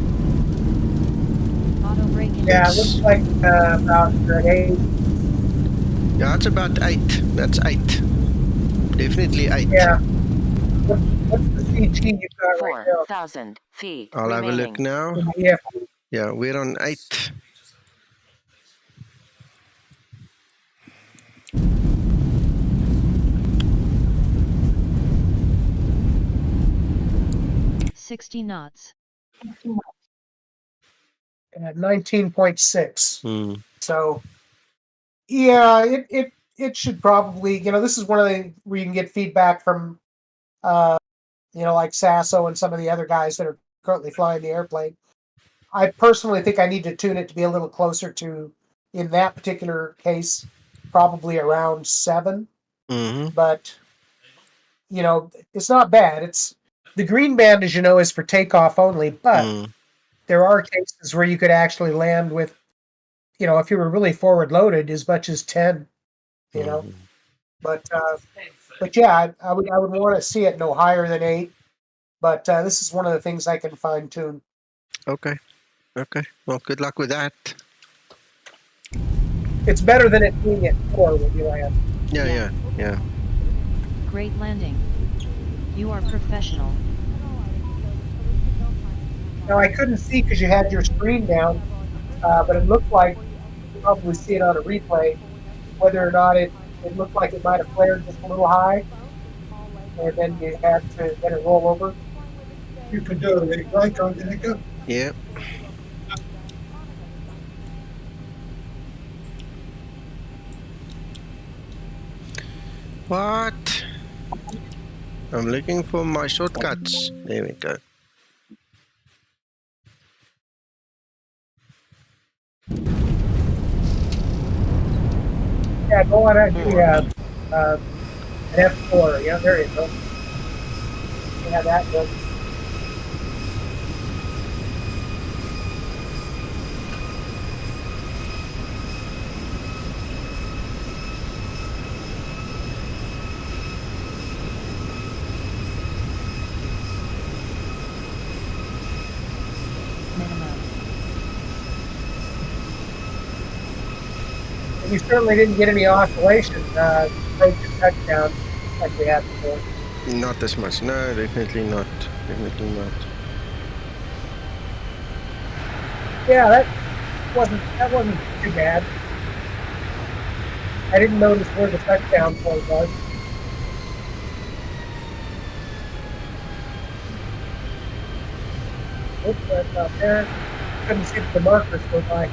Auto brake. Yeah, it looks like about an 8. Yeah, it's about 8. That's 8. Definitely 8. Yeah. What's the CG you've got right now? 4,000 feet I'll have a look now. Yeah. Yeah, we're on 8. knots. At 19.6. So, yeah, it should probably, you know, this is one of the where you can get feedback from, you know, like Sasso and some of the other guys that are currently flying the airplane. I personally think I need to tune it to be a little closer to, in that particular case, probably around 7. But, you know, it's not bad. It's the green band, as you know, is for takeoff only, but there are cases where you could actually land with, you know, if you were really forward loaded, as much as 10, you know. But yeah, I would want to see it no higher than 8. But this is one of the things I can fine tune. Okay. Well, good luck with that. It's better than it being at 4 when you land. Yeah. Great landing. You are professional. Now I couldn't see because you had your screen down, but it looked like you probably see it on a replay, whether or not it looked like it might have flared just a little high, and then you had to let it roll over. You could do a replay, can't you, Nico? Yeah. What? I'm looking for my shortcuts. There we go. Yeah, go on an F4. Yeah, there you go. Yeah, that one. And you certainly didn't get any oscillation approach to touchdown like we had before. Not as much. No, definitely not. Definitely not. Yeah, that wasn't too bad. I didn't notice where the touchdown point was. Oops, that's not there. Couldn't see the markers go by.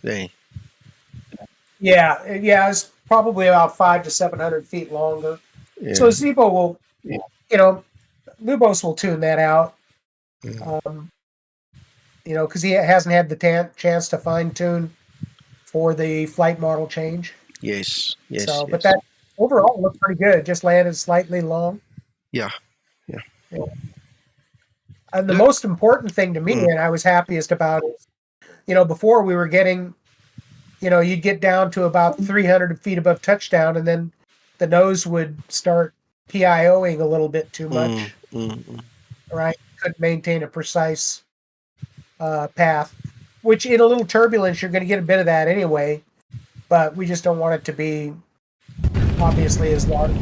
There. Yeah, it's probably about 500 to 700 feet longer. Yeah. So Zibo will, Lubos will tune that out. Because he hasn't had the chance to fine tune for the flight model change. Yes. But that overall looked pretty good. Just landed slightly long. Yeah. And the most important thing to me, and I was happiest about, is, before we were getting, you'd get down to about 300 feet above touchdown, and then the nose would start PIOing a little bit too much. Right? Couldn't maintain a precise path, which in a little turbulence, you're going to get a bit of that anyway, but we just don't want it to be obviously as large.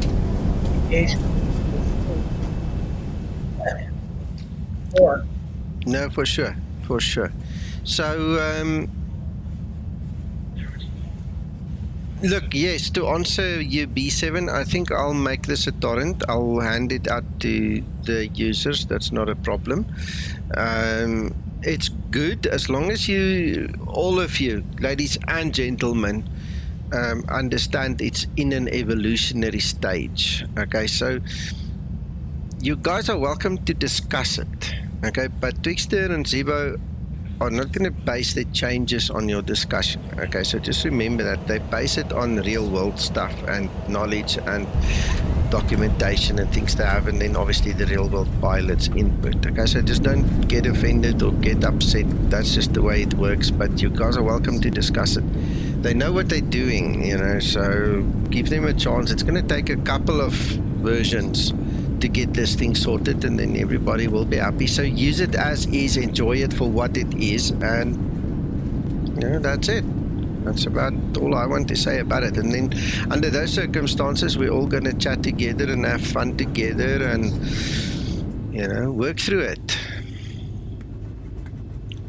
No, for sure. So, look, yes, to answer you, B7, I think I'll make this a torrent. I'll hand it out to the users. That's not a problem. It's good as long as you, all of you, ladies and gentlemen, understand it's in an evolutionary stage. Okay, so you guys are welcome to discuss it. Okay, but Twixter and Zibo are not going to base the changes on your discussion. Okay, so just remember that they base it on real world stuff and knowledge and documentation and things they have, and then obviously the real world pilot's input. Okay, so just don't get offended or get upset. That's just the way it works, but you guys are welcome to discuss it. They know what they're doing, so give them a chance. It's going to take a couple of versions to get this thing sorted, and then everybody will be happy. So use it as is, enjoy it for what it is, and that's it. That's about all I want to say about it. And then under those circumstances, we're all going to chat together and have fun together and work through it.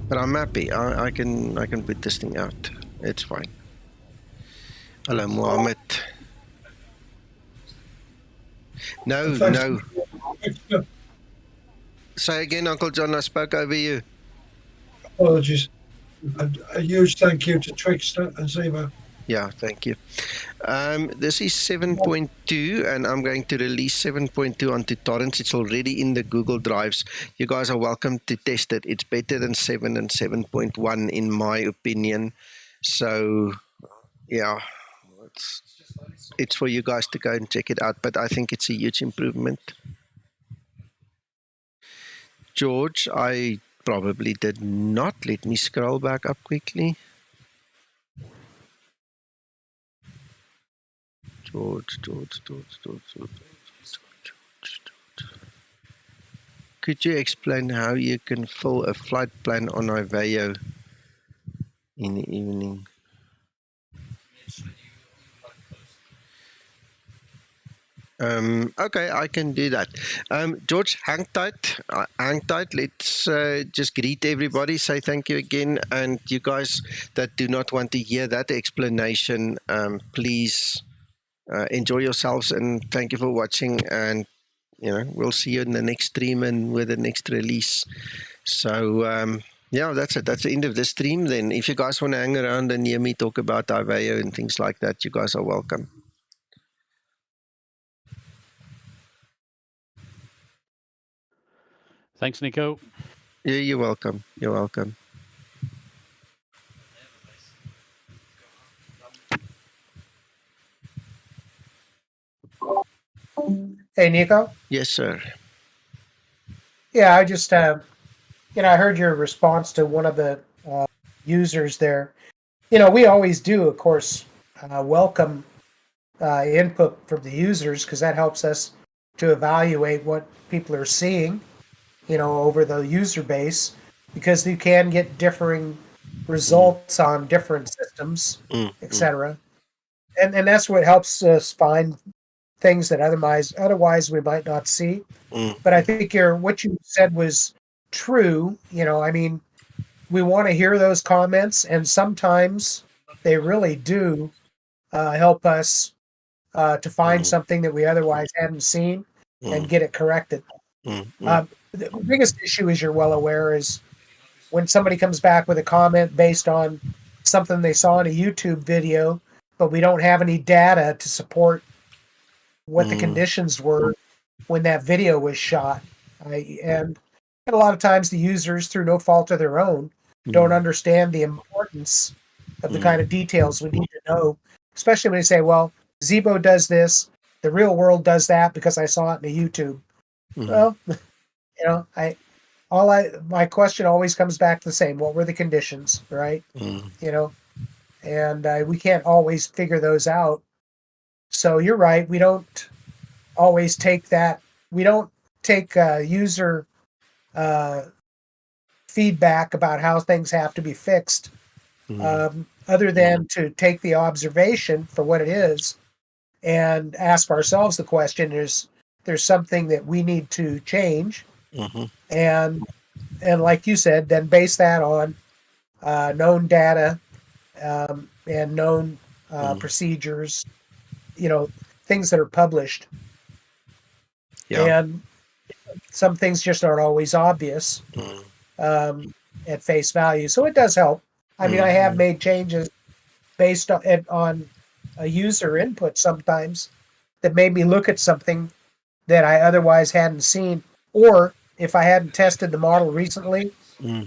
But I'm happy. I can put this thing out. It's fine. Hello, Mohammed. No. Say again, Uncle John, I spoke over you. Apologies. A huge thank you to Twixter and Zibo. Yeah, thank you. This is 7.2, and I'm going to release 7.2 onto torrents. It's already in the Google Drives. You guys are welcome to test it. It's better than 7 and 7.1 in my opinion. So, yeah, it's for you guys to go and check it out, but I think it's a huge improvement. George, I probably did not. Let me scroll back up quickly. George. Could you explain how you can fill a flight plan on Iveo in the evening? Okay, I can do that. George, hang tight. Let's just greet everybody, say thank you again, and you guys that do not want to hear that explanation, please enjoy yourselves, and thank you for watching, and we'll see you in the next stream and with the next release. So yeah, that's it. That's the end of the stream then. If you guys want to hang around and hear me talk about Iveo and things like that, you guys are welcome. Thanks, Nico. Yeah, you're welcome. You're welcome. Hey, Nico? Yes, sir. Yeah, I just, I heard your response to one of the users there. We always do, of course, welcome input from the users, because that helps us to evaluate what people are seeing, over the user base, because you can get differing results on different systems, etc. And that's what helps us find things that otherwise we might not see. But I think what you said was true. We want to hear those comments, and sometimes they really do help us to find something that we otherwise hadn't seen and get it corrected. The biggest issue, as you're well aware, is when somebody comes back with a comment based on something they saw in a YouTube video, but we don't have any data to support what the conditions were when that video was shot. And a lot of times the users, through no fault of their own, don't understand the importance of the kind of details we need to know, especially when they say, well, Zibo does this, the real world does that because I saw it in a YouTube. Well, you know, my question always comes back to the same: what were the conditions, right? You know, and we can't always figure those out. So you're right. We don't always take that. We don't take user feedback about how things have to be fixed, other than to take the observation for what it is and ask ourselves the question: is there's something that we need to change? And like you said, then base that on known data and known procedures, you know, things that are published. And some things just aren't always obvious at face value. So it does help. I mean, I have made changes based on a user input sometimes that made me look at something that I otherwise hadn't seen. Or if I hadn't tested the model recently,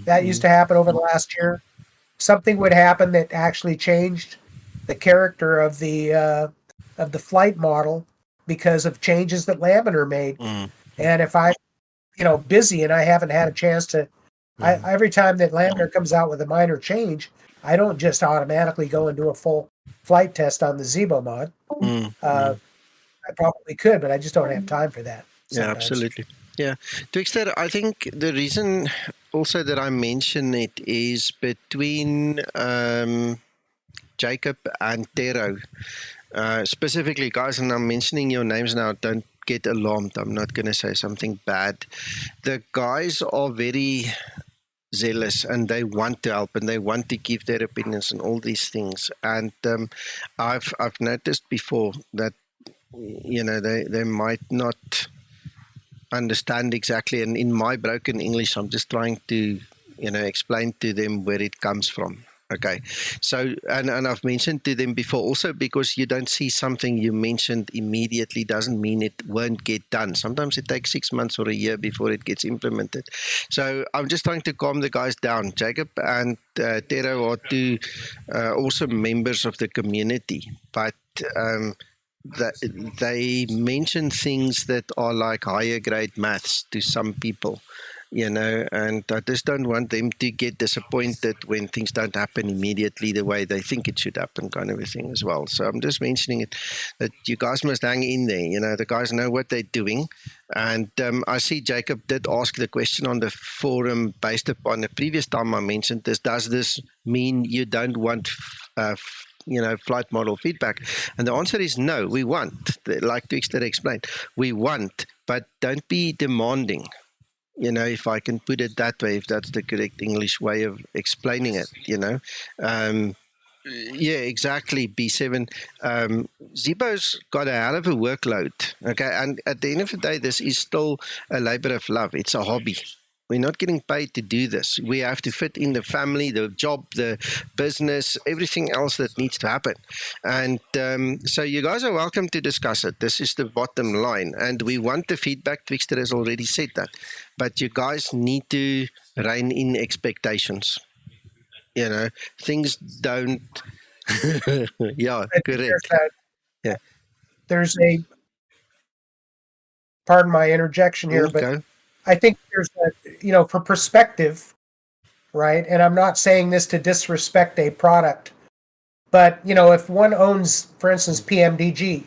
that used to happen over the last year, something would happen that actually changed the character of the flight model because of changes that Lambert made. And if I'm, you know, busy and I haven't had a chance to, every time that Lambert comes out with a minor change, I don't just automatically go and do a full flight test on the Zibo mod. I probably could, but I just don't have time for that sometimes. Yeah, absolutely. Yeah. Twixter, I think the reason also that I mention it is between Jacob and Tero. Specifically, guys, and I'm mentioning your names now, don't get alarmed. I'm not going to say something bad. The guys are very zealous and they want to help and they want to give their opinions and all these things. And I've noticed before that, you know, they might not understand exactly, and in my broken English I'm just trying to, you know, explain to them where it comes from. Okay, so and I've mentioned to them before also, because you don't see something you mentioned immediately doesn't mean it won't get done. Sometimes it takes 6 months or a year before it gets implemented. So I'm just trying to calm the guys down. Jacob and Tero are two also members of the community, but they mention things that are like higher grade maths to some people, you know, and I just don't want them to get disappointed when things don't happen immediately the way they think it should happen, kind of a thing as well. So I'm just mentioning it, that you guys must hang in there, you know, the guys know what they're doing. And I see Jacob did ask the question on the forum based upon the previous time I mentioned this: does this mean you don't want you know, flight model feedback? And the answer is no. We want, like Twixter explained, we want, but don't be demanding, you know, if I can put it that way, if that's the correct English way of explaining it, you know. Yeah, exactly, B7. Zibo's got a hell of a workload, okay, and at the end of the day, this is still a labor of love. It's a hobby. We're not getting paid to do this. We have to fit in the family, the job, the business, everything else that needs to happen. And so you guys are welcome to discuss it. This is the bottom line. And we want the feedback. Twixter has already said that. But you guys need to rein in expectations. You know, things don't... yeah, correct. Yeah. There's a... Pardon my interjection here, but I think there's a, you know, for perspective, right? And I'm not saying this to disrespect a product, but, you know, if one owns, for instance, PMDG,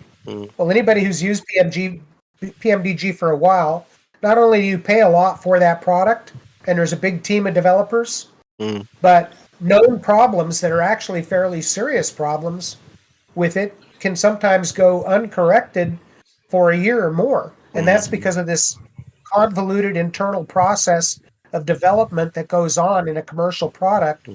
well, anybody who's used PMDG for a while, not only do you pay a lot for that product, and there's a big team of developers, but known problems that are actually fairly serious problems with it can sometimes go uncorrected for a year or more. And that's because of this convoluted internal process of development that goes on in a commercial product,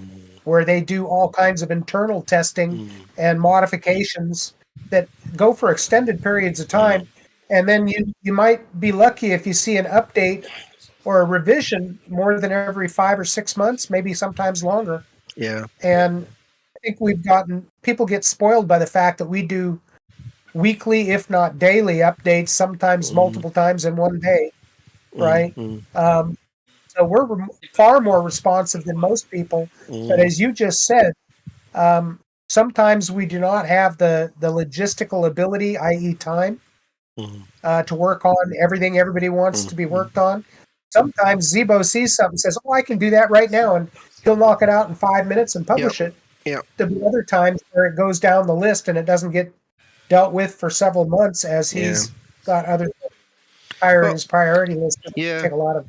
where they do all kinds of internal testing and modifications that go for extended periods of time. And then you might be lucky if you see an update or a revision more than every 5 or 6 months, maybe sometimes longer. Yeah. And I think people get spoiled by the fact that we do weekly, if not daily, updates, sometimes multiple times in one day, right? So we're far more responsive than most people. But as you just said, sometimes we do not have the logistical ability, i.e. time, to work on everything everybody wants to be worked on. Sometimes Zibo sees something and says, oh, I can do that right now, and he'll knock it out in 5 minutes and publish it. Yeah. There'll be other times where it goes down the list and it doesn't get dealt with for several months as he's got other higher in his priority list. Take a lot of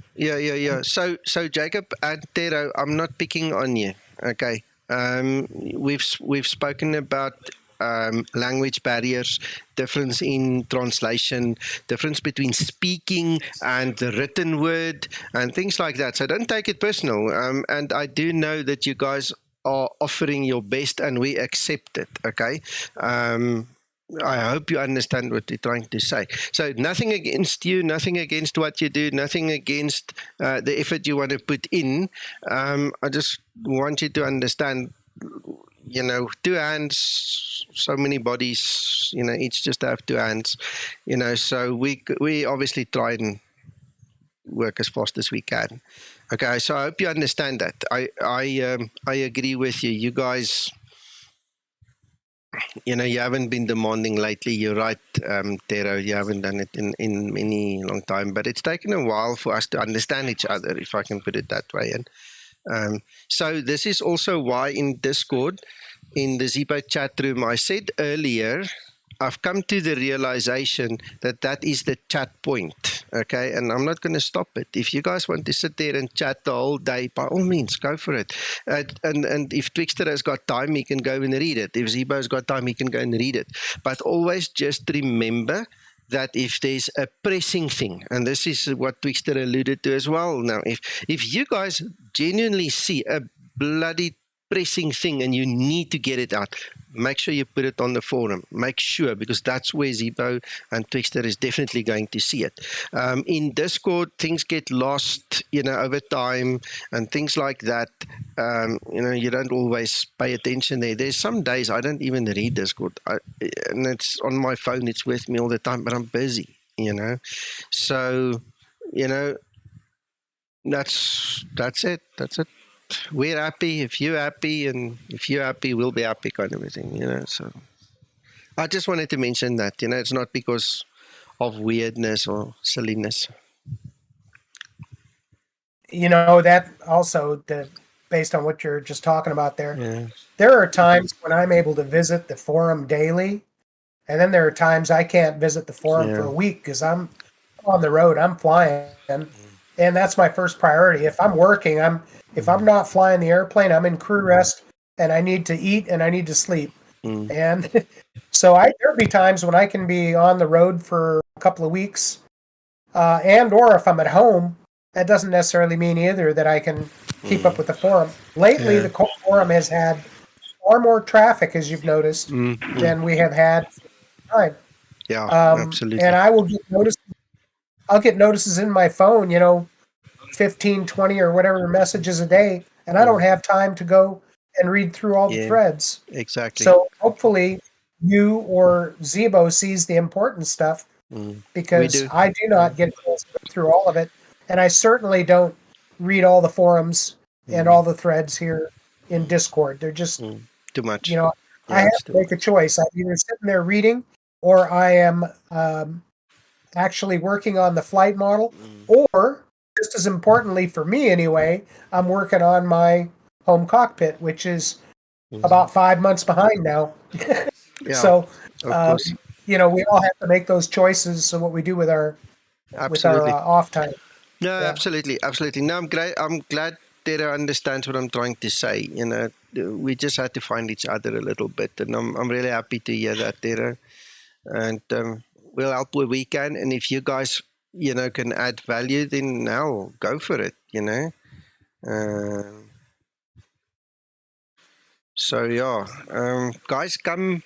So Jacob and Tero, I'm not picking on you. Okay. We've spoken about language barriers, difference in translation, difference between speaking and the written word, and things like that. So don't take it personal. And I do know that you guys are offering your best, and we accept it. Okay. I hope you understand what we're trying to say. So nothing against you, nothing against what you do, nothing against the effort you want to put in. I just want you to understand, you know, two hands, so many bodies, you know, each just have two hands, you know, so we obviously try and work as fast as we can. Okay, so I hope you understand that. I agree with you. You guys, you know, you haven't been demanding lately. You're right, Tero. You haven't done it in many long time, but it's taken a while for us to understand each other, if I can put it that way. And so this is also why in Discord, in the Zibo chat room, I said earlier, I've come to the realization that that is the chat point, okay? And I'm not going to stop it. If you guys want to sit there and chat the whole day, by all means, go for it. And if Twixter has got time, he can go and read it. If Zibo's got time, he can go and read it. But always just remember that if there's a pressing thing, and this is what Twixter alluded to as well now, if you guys genuinely see a bloody pressing thing and you need to get it out, make sure you put it on the forum. Make sure, because that's where Zibo and Twixter is definitely going to see it. In Discord, things get lost, you know, over time and things like that. You know, you don't always pay attention there. There's some days I don't even read Discord, and it's on my phone. It's with me all the time, but I'm busy, you know. So, you know, that's it. That's it. We're happy if you're happy, and if you're happy, we'll be happy, kind of a thing, you know. So I just wanted to mention that, you know, it's not because of weirdness or silliness. You know, that also, based on what you're just talking about there, there are times when I'm able to visit the forum daily, and then there are times I can't visit the forum for a week because I'm on the road, I'm flying, and that's my first priority. If I'm working, if I'm not flying the airplane, I'm in crew rest, and I need to eat and I need to sleep. And so there'll be times when I can be on the road for a couple of weeks, and or if I'm at home, that doesn't necessarily mean either that I can keep up with the forum. Lately, the forum has had far more traffic, as you've noticed, than we have had time. Yeah, absolutely. And I will get notices. I'll get notices in my phone, you know, 15, 20 or whatever messages a day, and I don't have time to go and read through all the threads. Exactly. So hopefully you or Zibo sees the important stuff, because I do not get through all of it, and I certainly don't read all the forums and all the threads here in Discord. They're just too much. You know, I have to make a choice. I'm either sitting there reading, or I am actually working on the flight model, or just as importantly for me anyway, I'm working on my home cockpit, which is about 5 months behind now. So, you know, we all have to make those choices. So what we do with our off time. No, absolutely. No, I'm glad Tero understands what I'm trying to say. You know, we just had to find each other a little bit, and I'm really happy to hear that, Tero. And we'll help where we can. And if you guys, you know, can add value, then now go for it, you know. So yeah, guys, come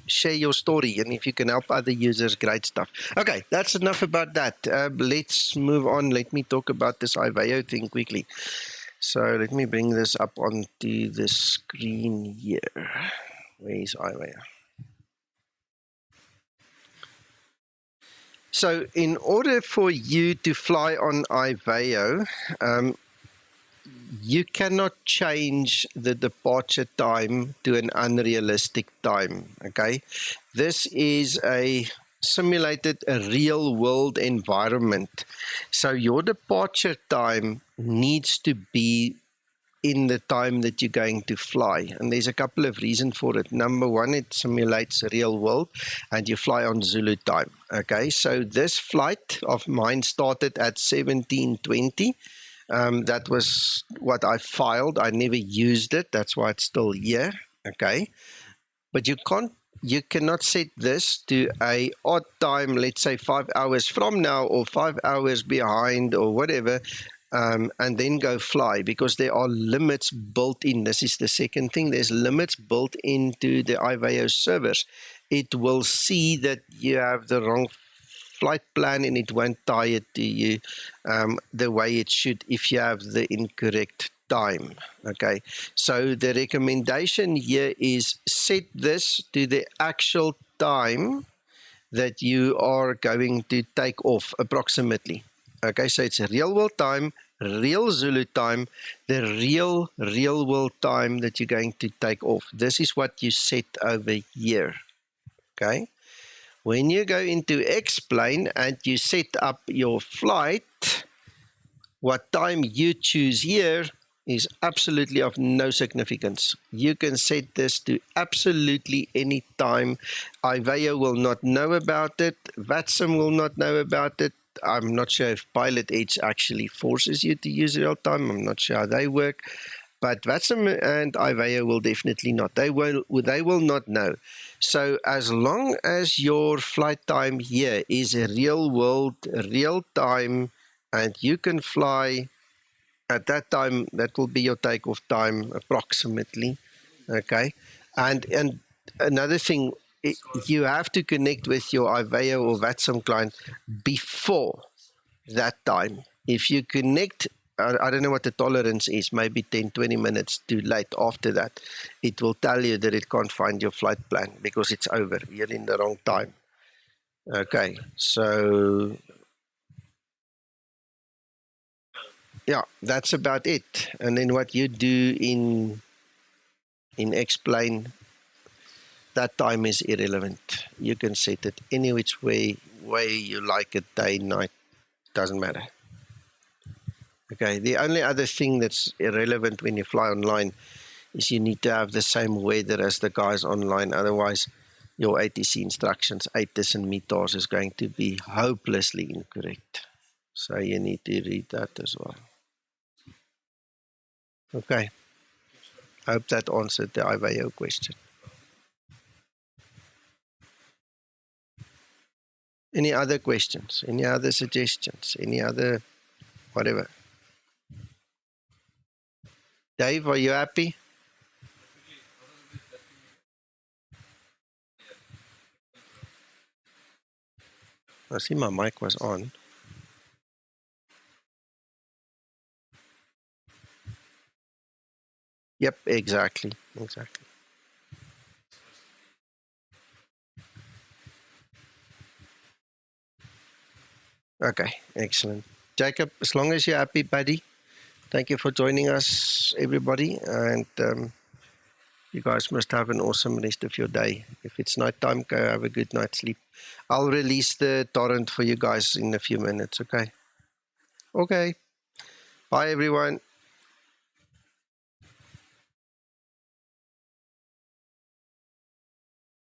share your story, and if you can help other users, great stuff. Okay, that's enough about that. Let's move on. Let me talk about this xEnviro thing quickly. So let me bring this up onto the screen here. Where is xEnviro? So in order for you to fly on iVAO, you cannot change the departure time to an unrealistic time, okay? This is a simulated, a real-world environment. So your departure time needs to be in the time that you're going to fly. And there's a couple of reasons for it. Number one, it simulates real world and you fly on Zulu time. Okay, so this flight of mine started at 17:20. That was what I filed. I never used it. That's why it's still here. Okay, but you cannot set this to a odd time, let's say 5 hours from now or 5 hours behind or whatever, and then go fly, because there are limits built in. This is the second thing. There's limits built into the iVAO servers. It will see that you have the wrong flight plan and it won't tie it to you the way it should if you have the incorrect time. Okay, so the recommendation here is set this to the actual time that you are going to take off approximately. Okay, so it's a real world time, real Zulu time, the real world time that you're going to take off. This is what you set over here. Okay, when you go into X-plane and you set up your flight, what time you choose here is absolutely of no significance. You can set this to absolutely any time. iVAO will not know about it. VATSIM will not know about it. I'm not sure if Pilot Edge actually forces you to use real time. I'm not sure how they work. But VATSIM and iVAO will definitely not. They will not know. So as long as your flight time here is a real world, real time, and you can fly at that time, that will be your takeoff time approximately. Okay, and another thing, you have to connect with your iVAO or VATSIM client before that time. If you connect, I don't know what the tolerance is, maybe 10-20 minutes too late after that, it will tell you that it can't find your flight plan because it's over, you're in the wrong time. Okay, so yeah, that's about it. And then what you do in X-plane, that time is irrelevant. You can set it any which way you like it, day, night, doesn't matter. Okay, the only other thing that's irrelevant when you fly online is you need to have the same weather as the guys online. Otherwise, your ATC instructions, ATIS and METARS, is going to be hopelessly incorrect. So you need to read that as well. Okay, I hope that answered the iVAO question. Any other questions? Any other suggestions? Any other whatever? Dave, are you happy? I see my mic was on. Yep, exactly. Okay, excellent. Jacob, as long as you're happy, buddy, thank you for joining us, everybody. And you guys must have an awesome rest of your day. If it's night time, go have a good night's sleep. I'll release the torrent for you guys in a few minutes, okay? Okay. Bye, everyone.